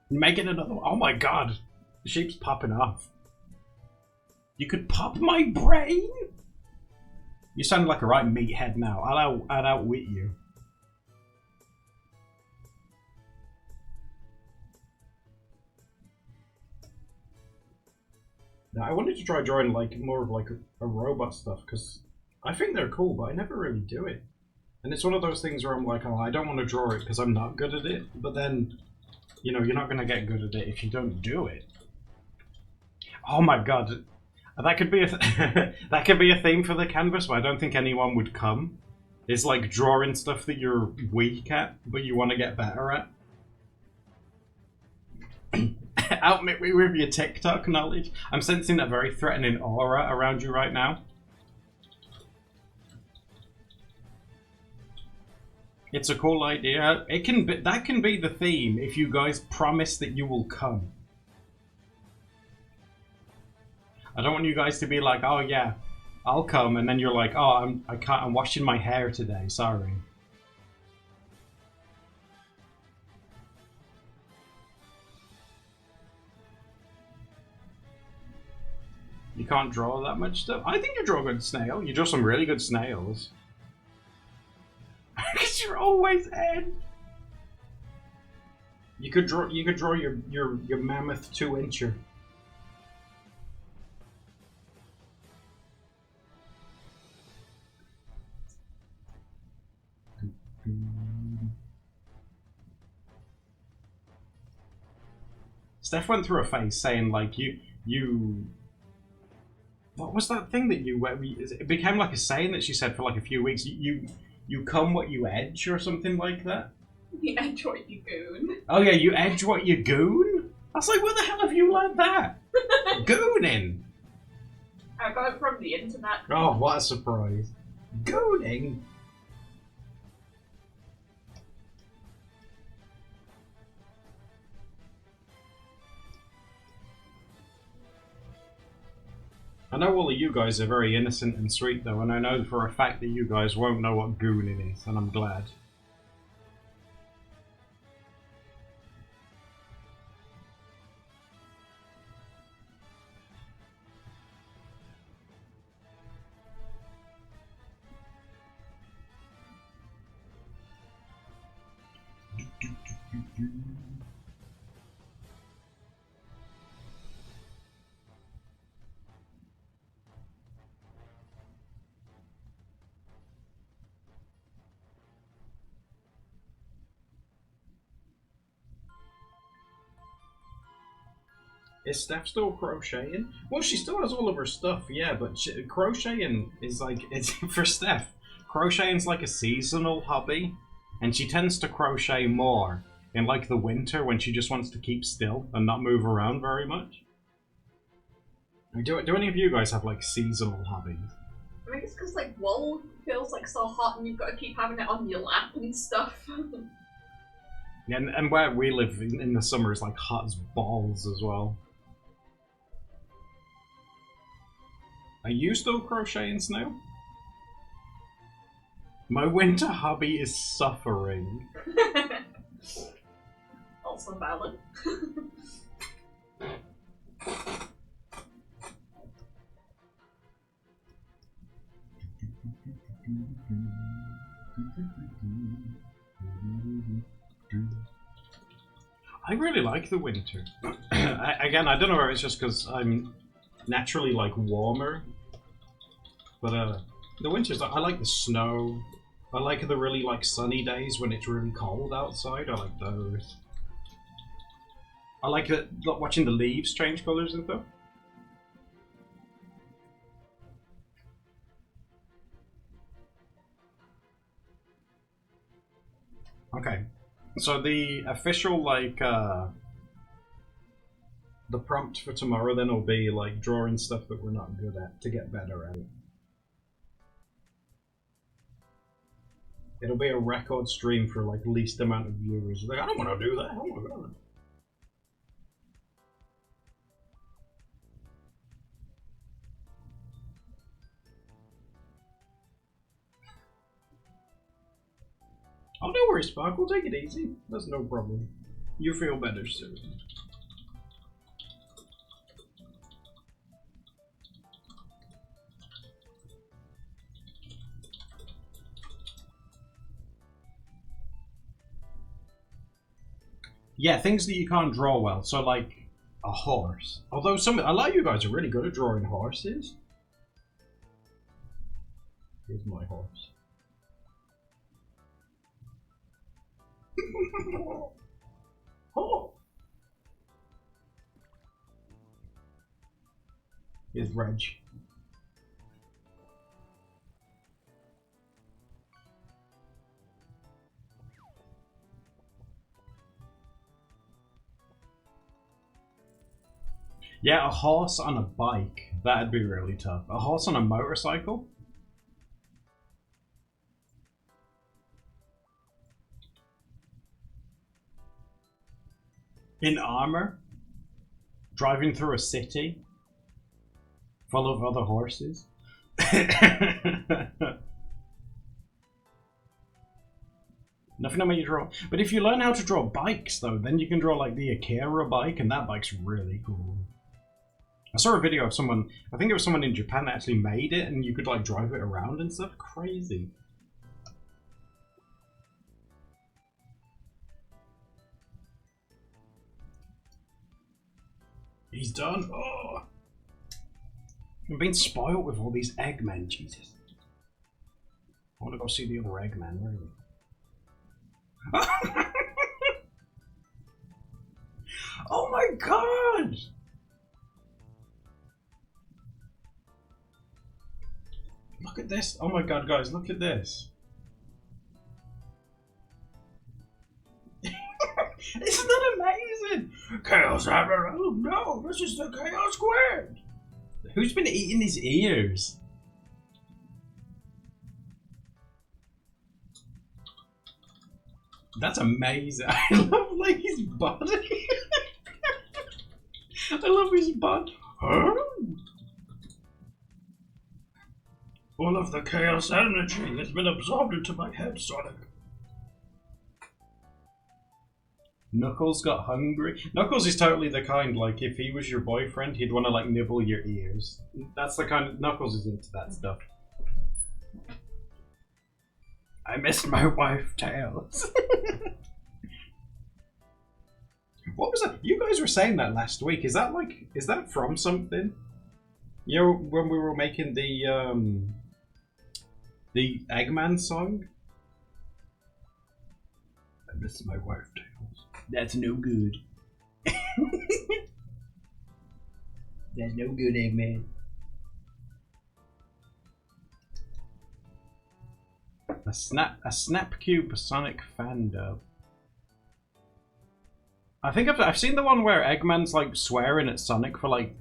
Making another one. Oh my god. The shape's popping off. You could pop my brain? You sound like a right meathead now. I'd outwit you. Now, I wanted to try drawing like more of like a robot stuff because I think they're cool, but I never really do it. And it's one of those things where I'm like, oh, I don't want to draw it because I'm not good at it. But then, you know, you're not going to get good at it if you don't do it. Oh my god. That could be a that could be a theme for the canvas, but I don't think anyone would come. It's like drawing stuff that you're weak at, but you want to get better at. Outwit me with your TikTok knowledge. I'm sensing a very threatening aura around you right now. It's a cool idea. It can be, that can be the theme if you guys promise that you will come. I don't want you guys to be like, "Oh yeah, I'll come," and then you're like, "Oh, I'm washing my hair today. Sorry." You can't draw that much stuff. I think you draw a good snail. You draw some really good snails. Because you're always Ed. You could draw your mammoth 2-incher. Steph went through a phase saying like you what was that thing that it became like a saying that she said for like a few weeks, you come what you edge or something like that. You edge what you goon. Oh yeah, you edge what you goon? I was like, where the hell have you learned that? Gooning. I got it from the internet. Oh, what a surprise. Gooning? I know all of you guys are very innocent and sweet though, and I know for a fact that you guys won't know what gooning is, and I'm glad. Is Steph still crocheting? Well, she still has all of her stuff, yeah, but crocheting is like, it's for Steph. Crocheting's like a seasonal hobby, and she tends to crochet more in like the winter when she just wants to keep still and not move around very much. Do any of you guys have like seasonal hobbies? I think it's because like wool feels like so hot and you've got to keep having it on your lap and stuff. Yeah, and where we live in the summer is like hot as balls as well. Are you still crocheting, Snow? My winter hobby is suffering. Also valid. I really like the winter. Again, I don't know if it's just because I'm naturally like warmer, but the winters, I like the snow. I like the really like sunny days when it's really cold outside. I like those. I like watching the leaves change colors and stuff. Okay, so the official like the prompt for tomorrow then will be like drawing stuff that we're not good at to get better at it. It'll be a record stream for like least amount of viewers. Like, I don't want to do that. I want to do that. Oh, don't worry, Sparkle. Take it easy. That's no problem. You feel better soon. Yeah, things that you can't draw well. So, like a horse. Although a lot of you guys are really good at drawing horses. Here's my horse. Oh. Here's Reg. Yeah, a horse on a bike. That'd be really tough. A horse on a motorcycle? In armor? Driving through a city? Full of other horses? Nothing on you draw. But if you learn how to draw bikes, though, then you can draw like the Akira bike, and that bike's really cool. I saw a video of someone, I think it was someone in Japan that actually made it, and you could like drive it around and stuff. Crazy. He's done. Oh, I'm being spoiled with all these Eggmen. Jesus. I want to go see the other Eggman. Where are we? Oh my god! Look at this. Oh my god, guys, look at this. Isn't that amazing? Chaos Hammer. Oh no, this is the Chaos Squared. Who's been eating his ears? That's amazing. I love like his body. I love his butt. Huh? All of the chaos energy has been absorbed into my head, Sonic. Knuckles got hungry. Knuckles is totally the kind, like, if he was your boyfriend, he'd want to, like, nibble your ears. That's the kind of... Knuckles is into that stuff. I miss my wife, Tails. What was that? You guys were saying that last week. Is that, like... Is that from something? You know, when we were making the Eggman song? I miss my wife, Tails. That's no good. That's no good, Eggman. A snap cube Sonic fan dub. I think I've seen the one where Eggman's like swearing at Sonic for like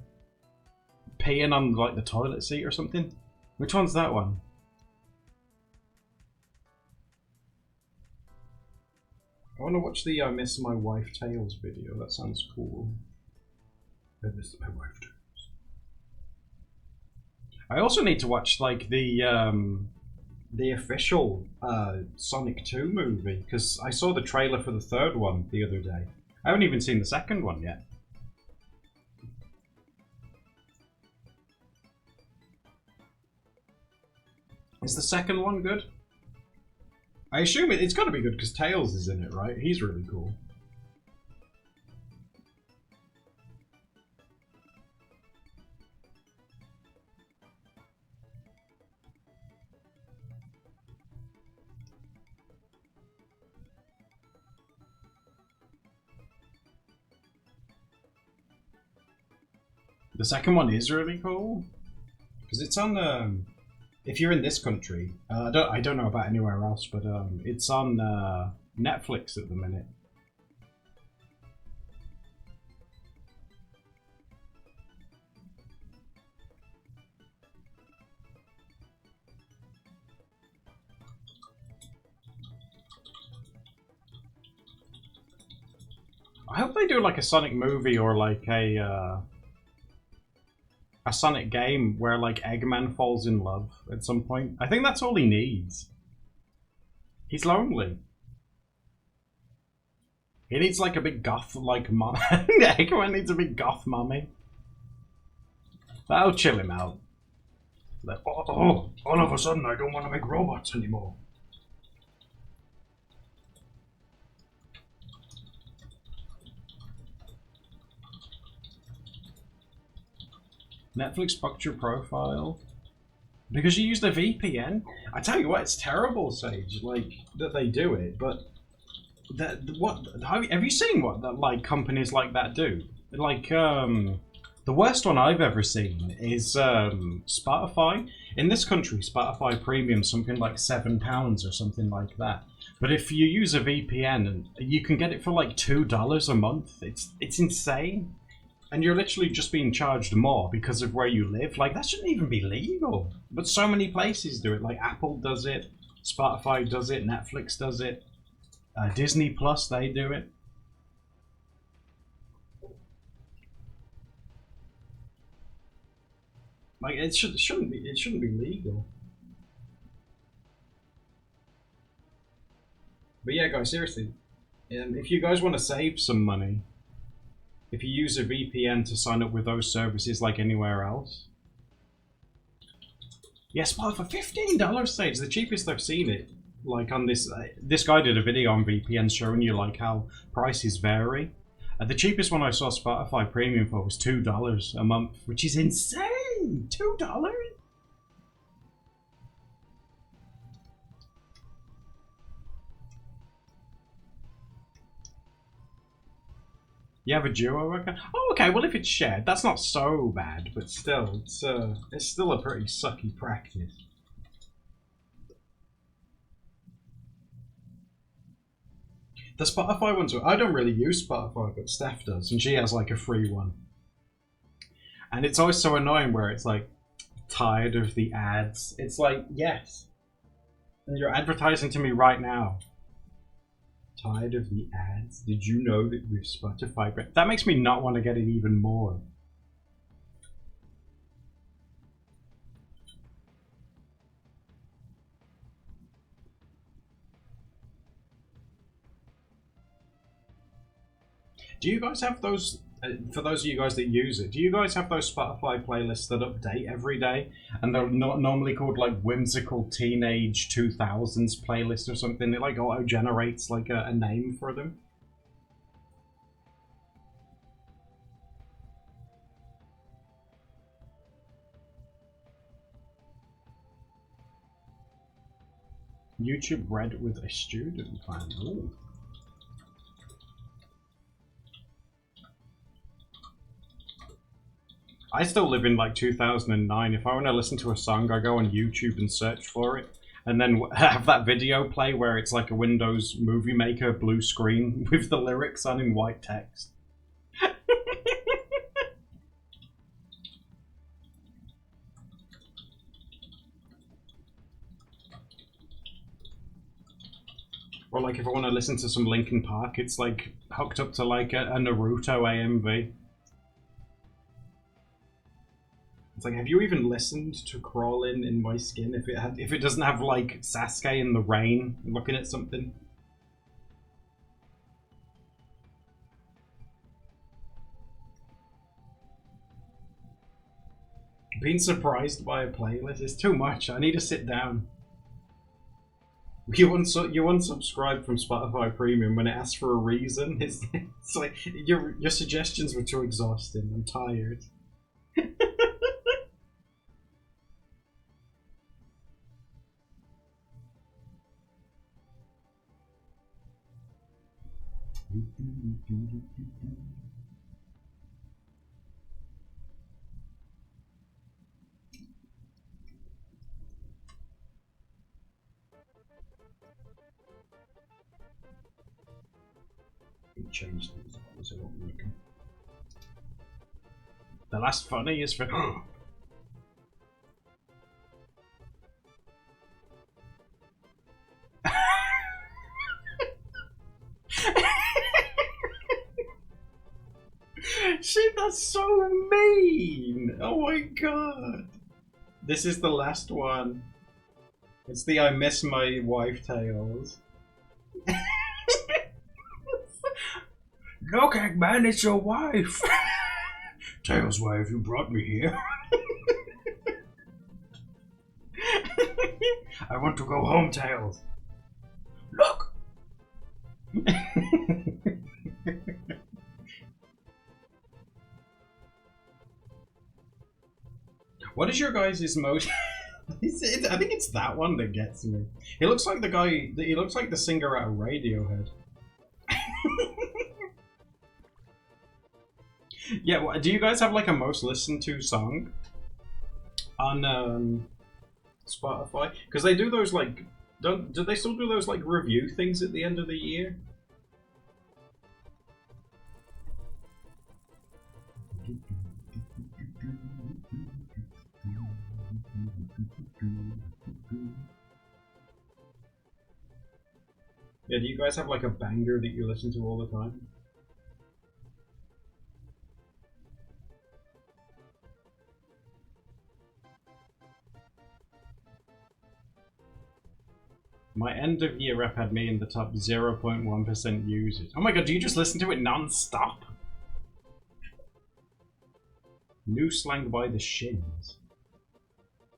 peeing on like the toilet seat or something. Which one's that one? I want to watch the I Miss My Wife Tales video. That sounds cool. I miss my wife Tales. I also need to watch like the official Sonic 2 movie because I saw the trailer for the third one the other day. I haven't even seen the second one yet. Is the second one good? I assume it's got to be good because Tails is in it, right? He's really cool. The second one is really cool because it's on. If you're in this country, I don't know about anywhere else, but it's on Netflix at the minute. I hope they do like a Sonic movie or like a Sonic game where like Eggman falls in love at some point. I think that's all he needs. He's lonely. He needs like a big goth like mom. Eggman needs a big goth mommy. That'll chill him out. Like, oh, all of a sudden I don't want to make robots anymore. Netflix blocked your profile because you used a VPN. I tell you what, it's terrible, Sage. Like that they do it, but have you seen what that like companies like that do? Like the worst one I've ever seen is Spotify. In this country, Spotify Premium something like £7 or something like that. But if you use a VPN, you can get it for like $2 a month. It's insane. And you're literally just being charged more because of where you live. Like, that shouldn't even be legal. But so many places do it. Like, Apple does it. Spotify does it. Netflix does it. Disney Plus, they do it. Like, it shouldn't be legal. But yeah, guys, seriously. If you guys want to save some money, if you use a VPN to sign up with those services like anywhere else. Yes, yeah, for $15 Sage, the cheapest I've seen it. Like on this guy did a video on VPN showing you like how prices vary. The cheapest one I saw Spotify Premium for was $2 a month, which is insane. $2? You have a duo account? Oh, okay. Well, if it's shared, that's not so bad, but still, it's still a pretty sucky practice. The Spotify ones, I don't really use Spotify, but Steph does, and she has like a free one. And it's always so annoying where it's like, tired of the ads. It's like, yes. And you're advertising to me right now. Tired of the ads? Did you know that with Spotify? That makes me not want to get it even more. Do you guys have those, for those of you guys that use it, do you guys have those Spotify playlists that update every day? And they're not normally called like whimsical teenage 2000s playlist or something. It like auto-generates like a name for them. YouTube Red with a student plan. Ooh. I still live in like 2009. If I want to listen to a song, I go on YouTube and search for it, and then have that video play where it's like a Windows Movie Maker blue screen with the lyrics on in white text. Or like if I want to listen to some Linkin Park, it's like hooked up to like a Naruto AMV. It's like, have you even listened to Crawl In My Skin if it doesn't have like Sasuke in the rain looking at something? Being surprised by a playlist is too much. I need to sit down. You unsubscribed from Spotify Premium when it asks for a reason. It's like your suggestions were too exhausting. I'm tired. Change things up so I don't make them. The last funny is for. Shit, that's so mean! Oh my god! This is the last one. It's the I miss my wife tales. Look, Eggman, it's your wife! Tails, why have you brought me here? I want to go home, Tails. Look! What is your guys' most... I think it's that one that gets me. He looks like the guy... He looks like the singer out of Radiohead. Yeah, well, do you guys have like a most listened to song on Spotify? Because they do those like... do they still do those like review things at the end of the year? Yeah, do you guys have like a banger that you listen to all the time? My end of year rep had me in the top 0.1% users. Oh my god, do you just listen to it non-stop? New slang by the Shins.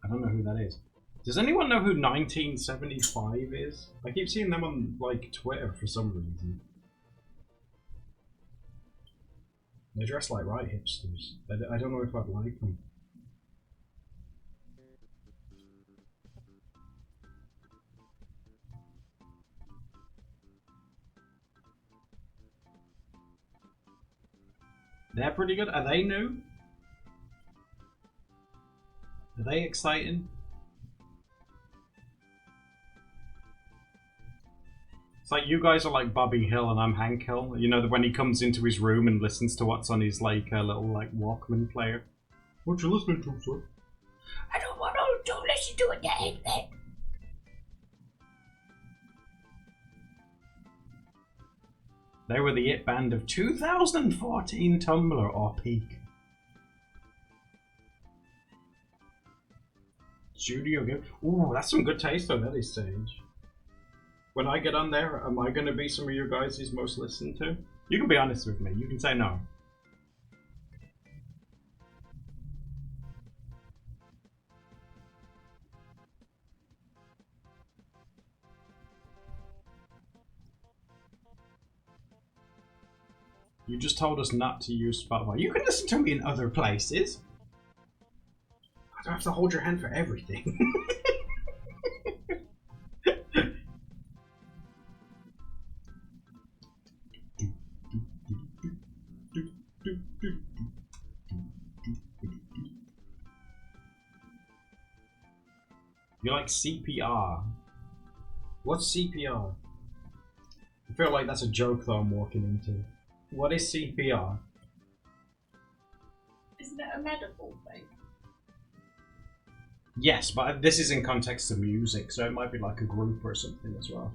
I don't know who that is. Does anyone know who 1975 is? I keep seeing them on like Twitter for some reason. They dress like right hipsters. I don't know if I'd like them. They're pretty good. Are they new? Are they exciting? It's like you guys are like Bobby Hill and I'm Hank Hill. You know, when he comes into his room and listens to what's on his like little like Walkman player. What you listening to, sir? I don't want to listen to it. They were the it band of 2014 Tumblr or peak. Studio Game. Ooh, that's some good taste on that stage. When I get on there, am I going to be some of your guys' most listened to? You can be honest with me. You can say no. You just told us not to use Spotify. You can listen to me in other places. I don't have to hold your hand for everything. You like CPR? What's CPR? I feel like that's a joke that I'm walking into. What is CPR? Isn't it a medical thing? Yes, but this is in context of music, so it might be like a group or something as well.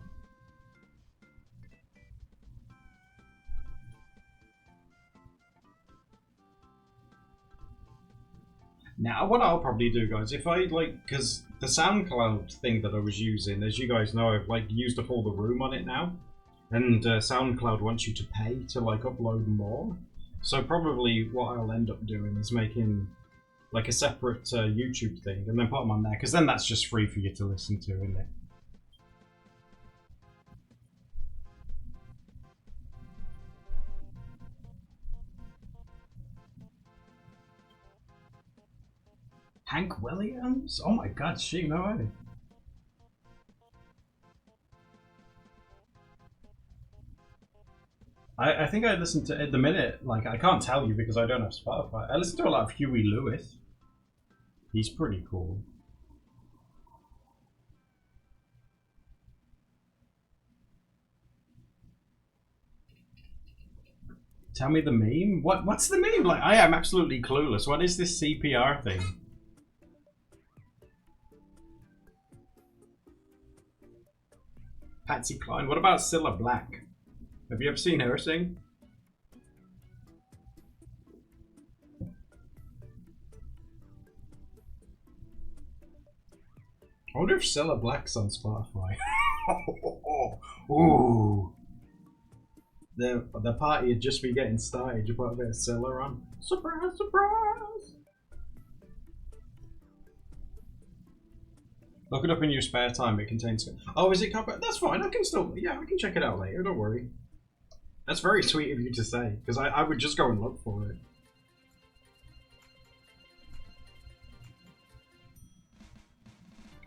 Now, what I'll probably do, guys, if I, like, because the SoundCloud thing that I was using, as you guys know, I've, like, used up all the room on it now. And SoundCloud wants you to pay to, like, upload more. So probably what I'll end up doing is making, like, a separate YouTube thing and then put them on there, because then that's just free for you to listen to, isn't it? Hank Williams? Oh my god, she, no way. I think I listened to, at the minute, like, I can't tell you because I don't have Spotify. I listen to a lot of Huey Lewis. He's pretty cool. Tell me the meme? What's the meme? Like, I am absolutely clueless. What is this CPR thing? Patsy Cline. What about Cilla Black? Have you ever seen her sing? I wonder if Cilla Black's on Spotify. Ooh. The party had just been getting started. You put a bit of Cilla on. Surprise, surprise! Look it up in your spare time. It contains. Oh, is it copyright? That's fine. I can still. Yeah, I can check it out later. Don't worry. That's very sweet of you to say, because I would just go and look for it.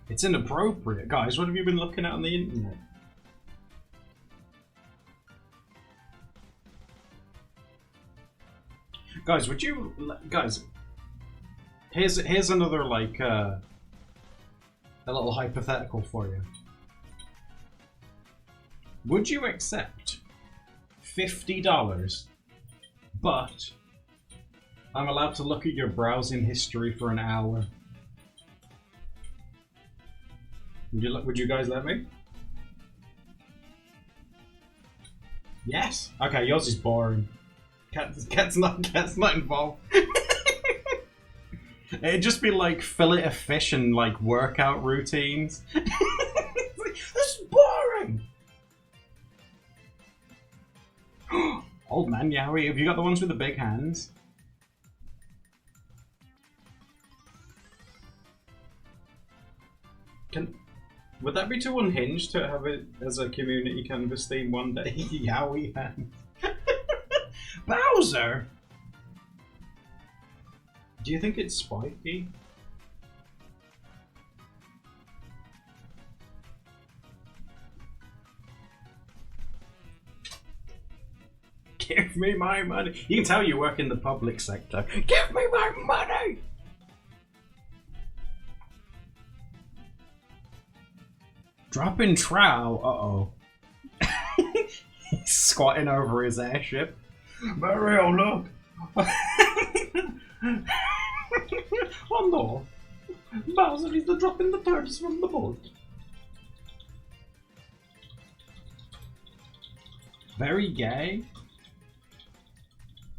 It's inappropriate. Guys, what have you been looking at on the internet? Guys, would you... Guys, here's another, like, a little hypothetical for you. Would you accept $50, but I'm allowed to look at your browsing history for an hour? Would you guys let me? Yes. Okay, yours is boring. Cat's not involved. It'd just be like fillet of fish and like workout routines. This is boring. Old man Yowie, have you got the ones with the big hands? Would that be too unhinged to have it as a community canvas theme one day? Yowie hands. Bowser! Do you think it's spiky? Give me my money. You can tell you work in the public sector. Give me my money! Dropping trowel. Uh-oh. He's squatting over his airship. Mario, look! Oh no! Bowser is dropping the turds from the boat. Very gay?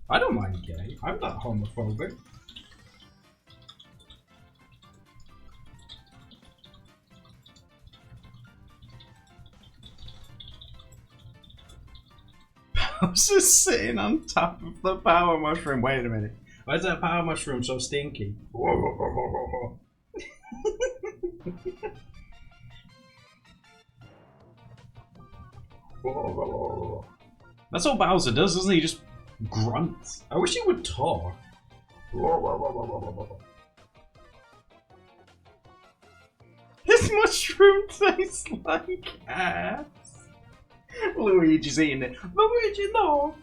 I don't mind gay. I'm not homophobic. Bowser's sitting on top of the power mushroom. Wait a minute. Why is that power mushroom so stinky? That's all Bowser does, doesn't he? Just grunts. I wish he would talk. This mushroom tastes like ass. Luigi's eating it. Luigi, no!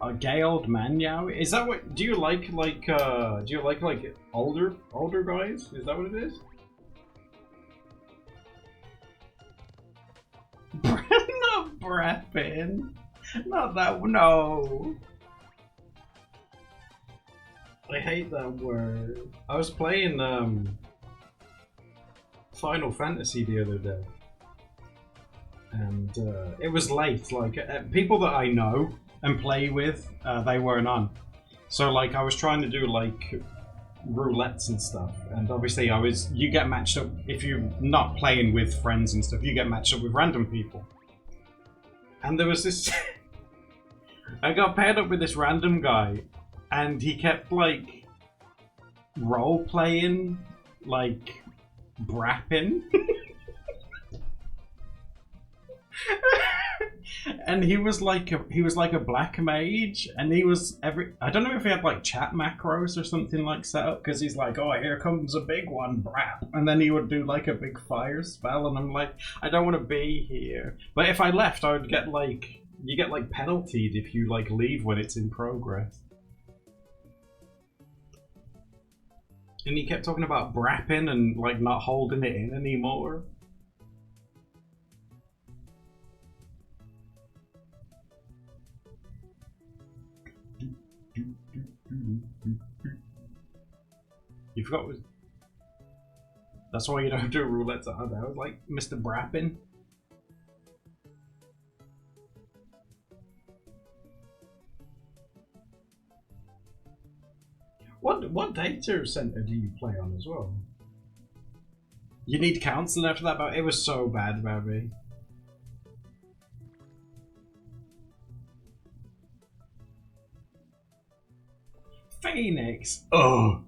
A gay old man now? Is that what? Do you like older guys? Is that what it is? Not brapping. Not that. No. I hate that word. I was playing Final Fantasy the other day, and it was late. Like people that I know and play with, they weren't on. So like I was trying to do like roulettes and stuff, and obviously you get matched up if you're not playing with friends and stuff. You get matched up with random people, and there was this. I got paired up with this random guy, and he kept like role playing, like brapping. And he was like a black mage, and he was I don't know if he had like chat macros or something like set up, because he's like, oh, here comes a big one, brap, and then he would do like a big fire spell, and I'm like, I don't want to be here. But if I left, I would get like, you get like penaltied if you like leave when it's in progress. And he kept talking about brapping and like not holding it in anymore. You forgot what... That's why you don't do roulettes at home. I was like Mr. Brappin. What data center do you play on as well? You need counseling after that, but it was so bad, baby. Phoenix. Oh.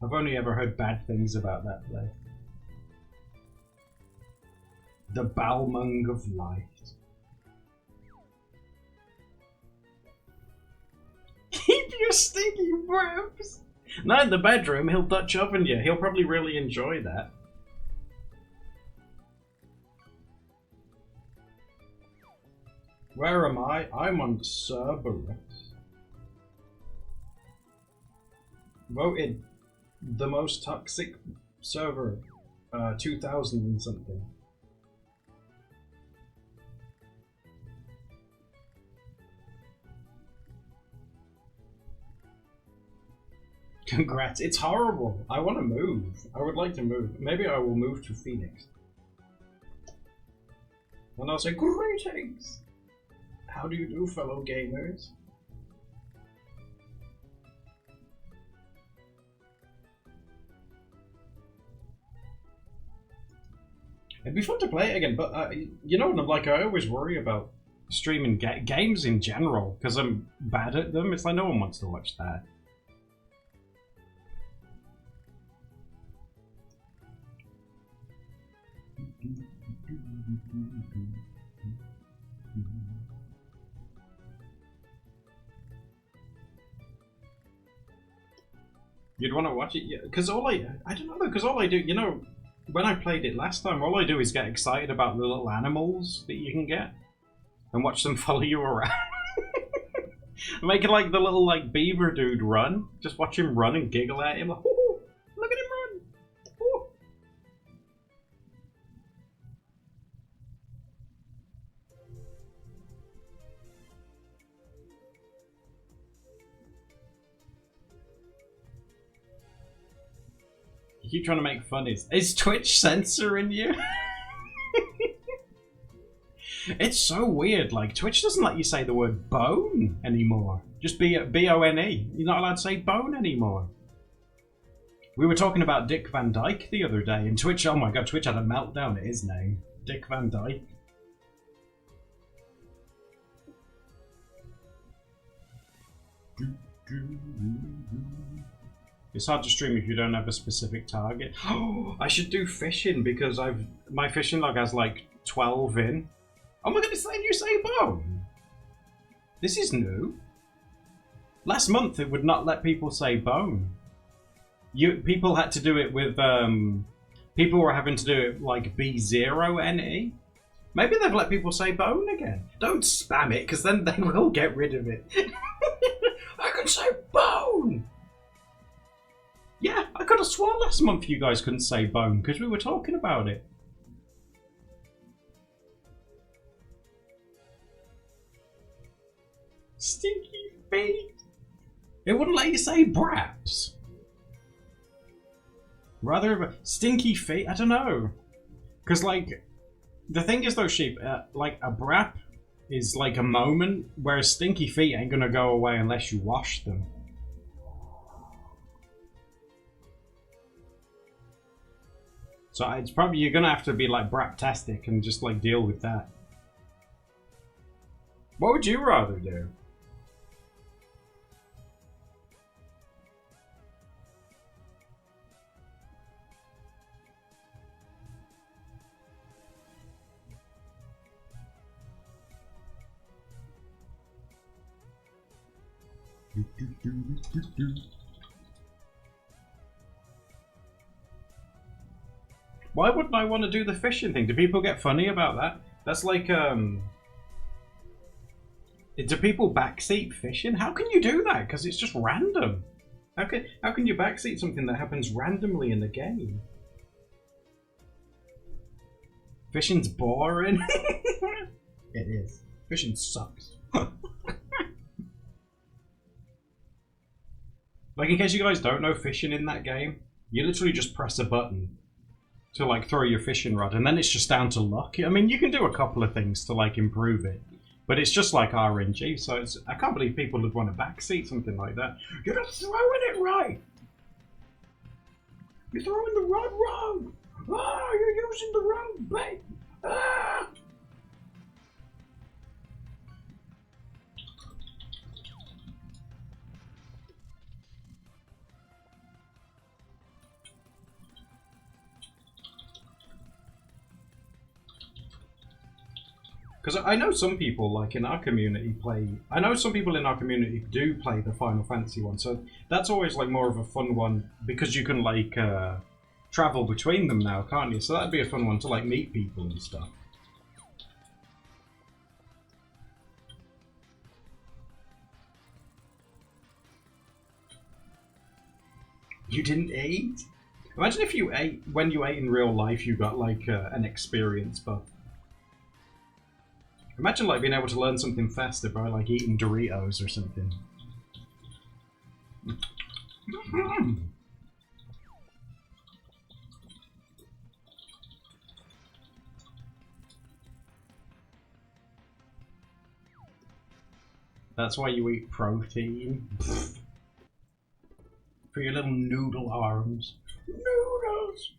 I've only ever heard bad things about that place. The Balmung of Light. Keep your stinky breaths. Not in the bedroom, he'll Dutch oven you. He'll probably really enjoy that. Where am I? I'm on Cerberus. Voted the most toxic server, 2000 and something. Congrats. It's horrible. I want to move. I would like to move. Maybe I will move to Phoenix. And I'll say, greetings! How do you do, fellow gamers? It'd be fun to play it again, but you know, like I always worry about streaming games in general, because I'm bad at them. It's like no one wants to watch that. You'd want to watch it, yeah? Because I don't know though, because all I do, you know, when I played it last time, all I do is get excited about the little animals that you can get and watch them follow you around. Make it like the little like beaver dude run. Just watch him run and giggle at him. Like, oh, look at him run! Oh. You keep trying to make fun. Is Twitch censoring you? It's so weird. Like Twitch doesn't let you say the word bone anymore. Just B-O-N-E. You're not allowed to say bone anymore. We were talking about Dick Van Dyke the other day, and Twitch. Oh my god, Twitch had a meltdown at his name, Dick Van Dyke. It's hard to stream if you don't have a specific target. Oh, I should do fishing because my fishing log has like 12 in. Oh my god, it's letting you say bone. This is new. Last month it would not let people say bone. People had to do it with people were having to do it like B0NE. Maybe they've let people say bone again. Don't spam it, because then they will get rid of it. I can say bone! Yeah, I could have sworn last month you guys couldn't say bone, because we were talking about it. Stinky feet. It wouldn't let you say braps. Rather of a stinky feet, I don't know. Because, like, the thing is though, Sheep, like, a brap is like a moment, whereas stinky feet ain't gonna go away unless you wash them. So it's probably, you're gonna have to be like braptastic and just like deal with that. What would you rather do? Why wouldn't I want to do the fishing thing? Do people get funny about that? That's like, do people backseat fishing? How can you do that? Because it's just random. How can you backseat something that happens randomly in the game? Fishing's boring. It is. Fishing sucks. Like, in case you guys don't know, fishing in that game, you literally just press a button to, like, throw your fishing rod, and then it's just down to luck. I mean, you can do a couple of things to, like, improve it, but it's just like RNG, so it's, I can't believe people would want to backseat something like that. You're not throwing it right! You're throwing the rod wrong! Ah, you're using the wrong bait! Ah! Because I know some people, like in our community, I know some people in our community do play the Final Fantasy one, so that's always like more of a fun one because you can like travel between them now, can't you? So that'd be a fun one to like meet people and stuff. You didn't eat? Imagine if you ate, when you ate in real life, you got like an experience buff. Imagine like being able to learn something faster by like eating Doritos or something. That's why you eat protein. For your little noodle arms. Noodles!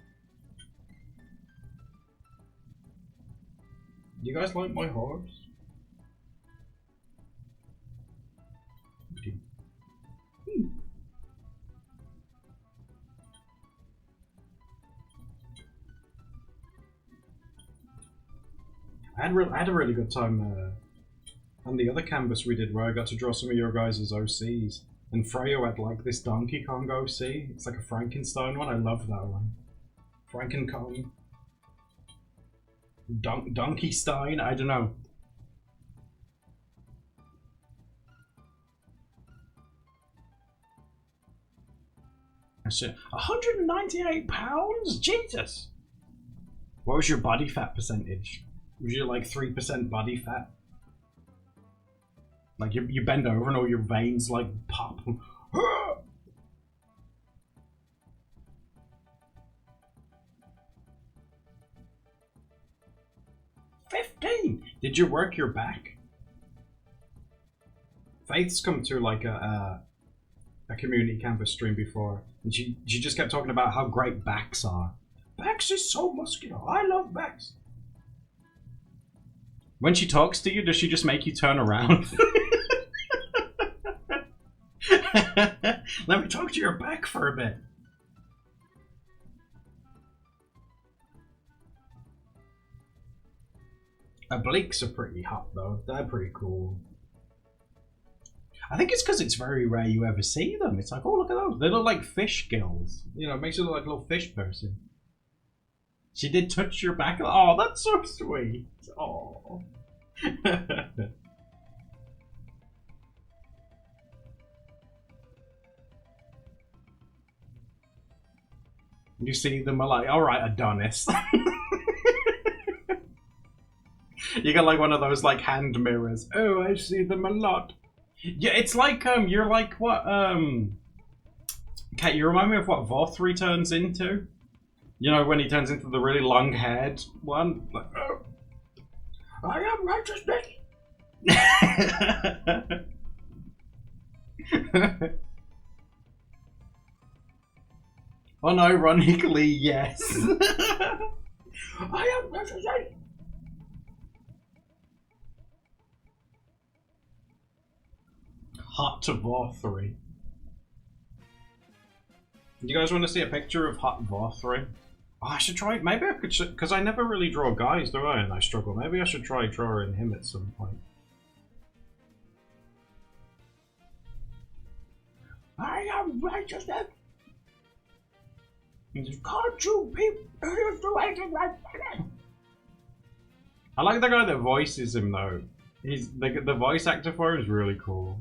Do you guys like my horse? I had a really good time on the other canvas we did where I got to draw some of your guys' OCs. And Freyo had like this Donkey Kong OC. It's like a Frankenstein one. I love that one. Franken-Kong. Donkey Stein? I don't know. That's it. £198? Jesus! What was your body fat percentage? Was you like 3% body fat? Like you bend over and all your veins like pop. 15! Did you work your back? Faith's come to like a community campus stream before, and she just kept talking about how great backs are. Backs is so muscular. I love backs. When she talks to you, does she just make you turn around? Let me talk to your back for a bit. Obliques are pretty hot though. They're pretty cool. I think it's because it's very rare you ever see them. It's like, oh, look at those. They look like fish gills. You know, it makes you look like a little fish person. She did touch your back. Oh, that's so sweet. Oh. You see them are like, alright, Adonis. You got like one of those like hand mirrors. Oh, I see them a lot. Yeah, it's like you're like what Kat, you remind me of what Voth turns into? You know, when he turns into the really long-haired one? Like, oh, I am righteousness! Unironically, yes. I am righteousness! Hot Voth. Do you guys want to see a picture of Hot Voth? Oh, I should try. Maybe I could, because I never really draw guys, do I? And I struggle. Maybe I should try drawing him at some point. I am righteousness. Can't you people do anything like that? I like the guy that voices him though. He's the voice actor for him is really cool.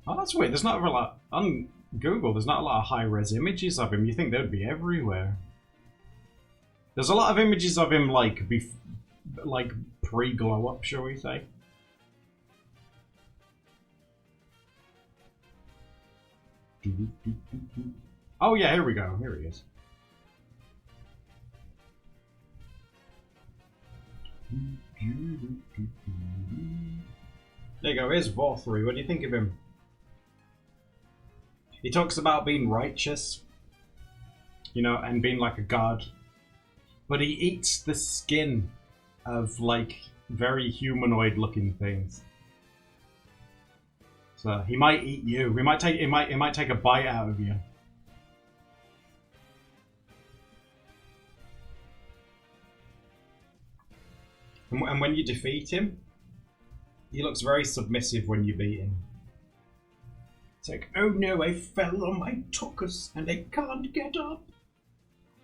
Oh, that's weird. There's not a lot on Google. There's not a lot of high-res images of him. You think they'd be everywhere? There's a lot of images of him, like pre-glow up, shall we say? Oh yeah, here we go. Here he is. There you go. Here's Voth. What do you think of him? He talks about being righteous, you know, and being like a god. But he eats the skin of, like, very humanoid-looking things. So he might eat you. He might take a bite out of you. And when you defeat him, he looks very submissive when you beat him. It's like, oh no, I fell on my tuchus and I can't get up.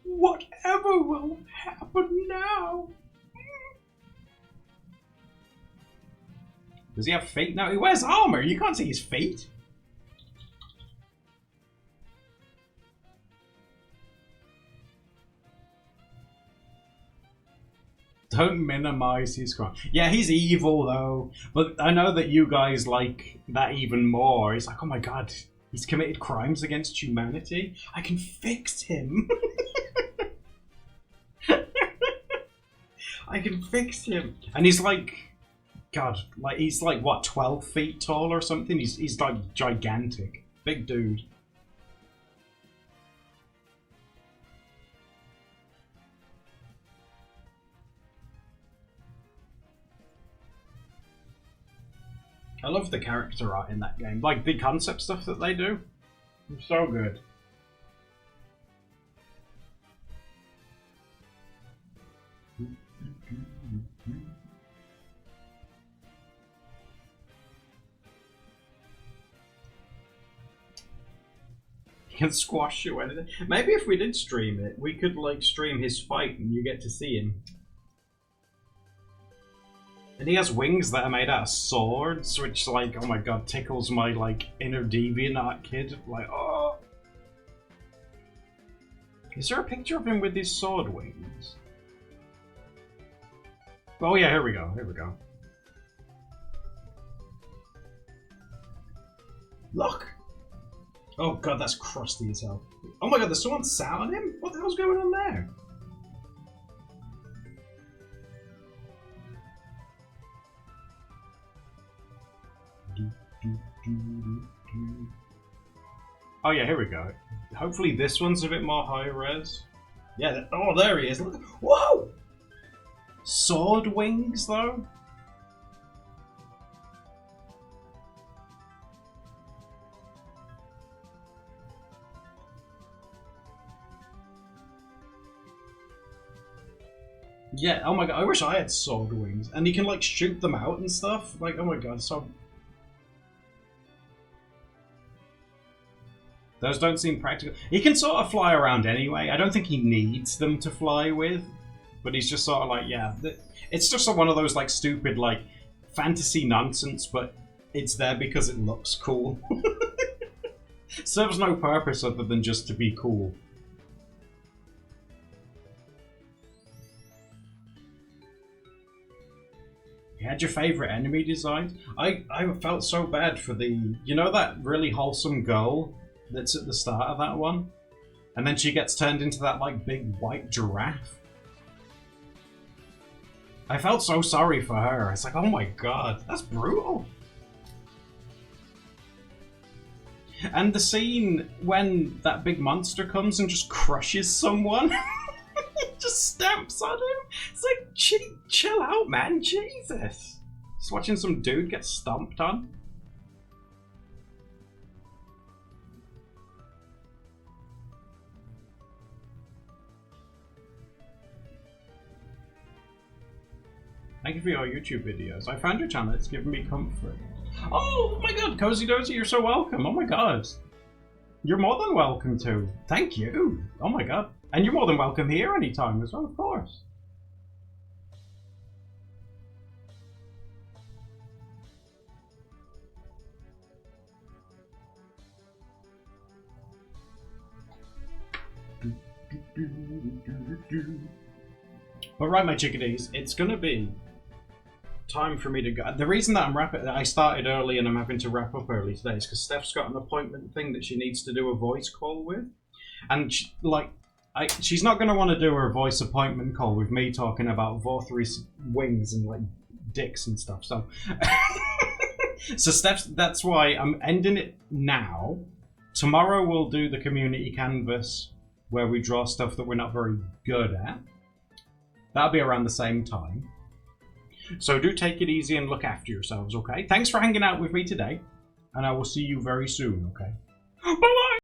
Whatever will happen now? Does he have feet now? He wears armor. You can't see his feet. Don't minimize his crime. Yeah, he's evil though. But I know that you guys like that even more. It's like, oh my god, he's committed crimes against humanity. I can fix him. I can fix him. And he's like, god, like he's like what, 12 feet tall or something? He's like gigantic. Big dude. I love the character art in that game. Like, the concept stuff that they do. It's so good. He can squash you anything. Maybe if we did stream it, we could, like, stream his fight and you get to see him. And he has wings that are made out of swords, which, like, oh my god, tickles my, like, inner DeviantArt kid. Like, oh! Is there a picture of him with his sword wings? Oh yeah, here we go, here we go. Look! Oh god, that's crusty as hell. Oh my god, there's someone sat on him? What the hell's going on there? Oh yeah, here we go. Hopefully this one's a bit more high res. Yeah, oh there he is. Look. Whoa! Sword wings though? Yeah, oh my god, I wish I had sword wings. And you can like shoot them out and stuff. Like, oh my god, so... Those don't seem practical. He can sort of fly around anyway. I don't think he needs them to fly with. But he's just sort of like, yeah. It's just one of those like stupid like fantasy nonsense, but it's there because it looks cool. Serves no purpose other than just to be cool. You had your favourite enemy designs? I felt so bad for the... You know that really wholesome girl that's at the start of that one? And then she gets turned into that, like, big white giraffe? I felt so sorry for her. It's like, oh my god, that's brutal. And the scene when that big monster comes and just crushes someone... just stamps on him. It's like, chill out, man. Jesus. Just watching some dude get stomped on. Thank you for your YouTube videos. I found your channel. It's given me comfort. Oh my god, Cozy Dozy, you're so welcome. Oh my god. You're more than welcome to. Thank you. Oh my god. And you're more than welcome here anytime as well, of course. But right, my chickadees, it's gonna be time for me to go. The reason that I started early and I'm having to wrap up early today is because Steph's got an appointment thing that she needs to do a voice call with. And she's not going to want to do her voice appointment call with me talking about Vorthry's wings and like dicks and stuff. So, so that's why I'm ending it now. Tomorrow we'll do the community canvas where we draw stuff that we're not very good at. That'll be around the same time. So do take it easy and look after yourselves, okay? Thanks for hanging out with me today, and I will see you very soon, okay? Bye-bye!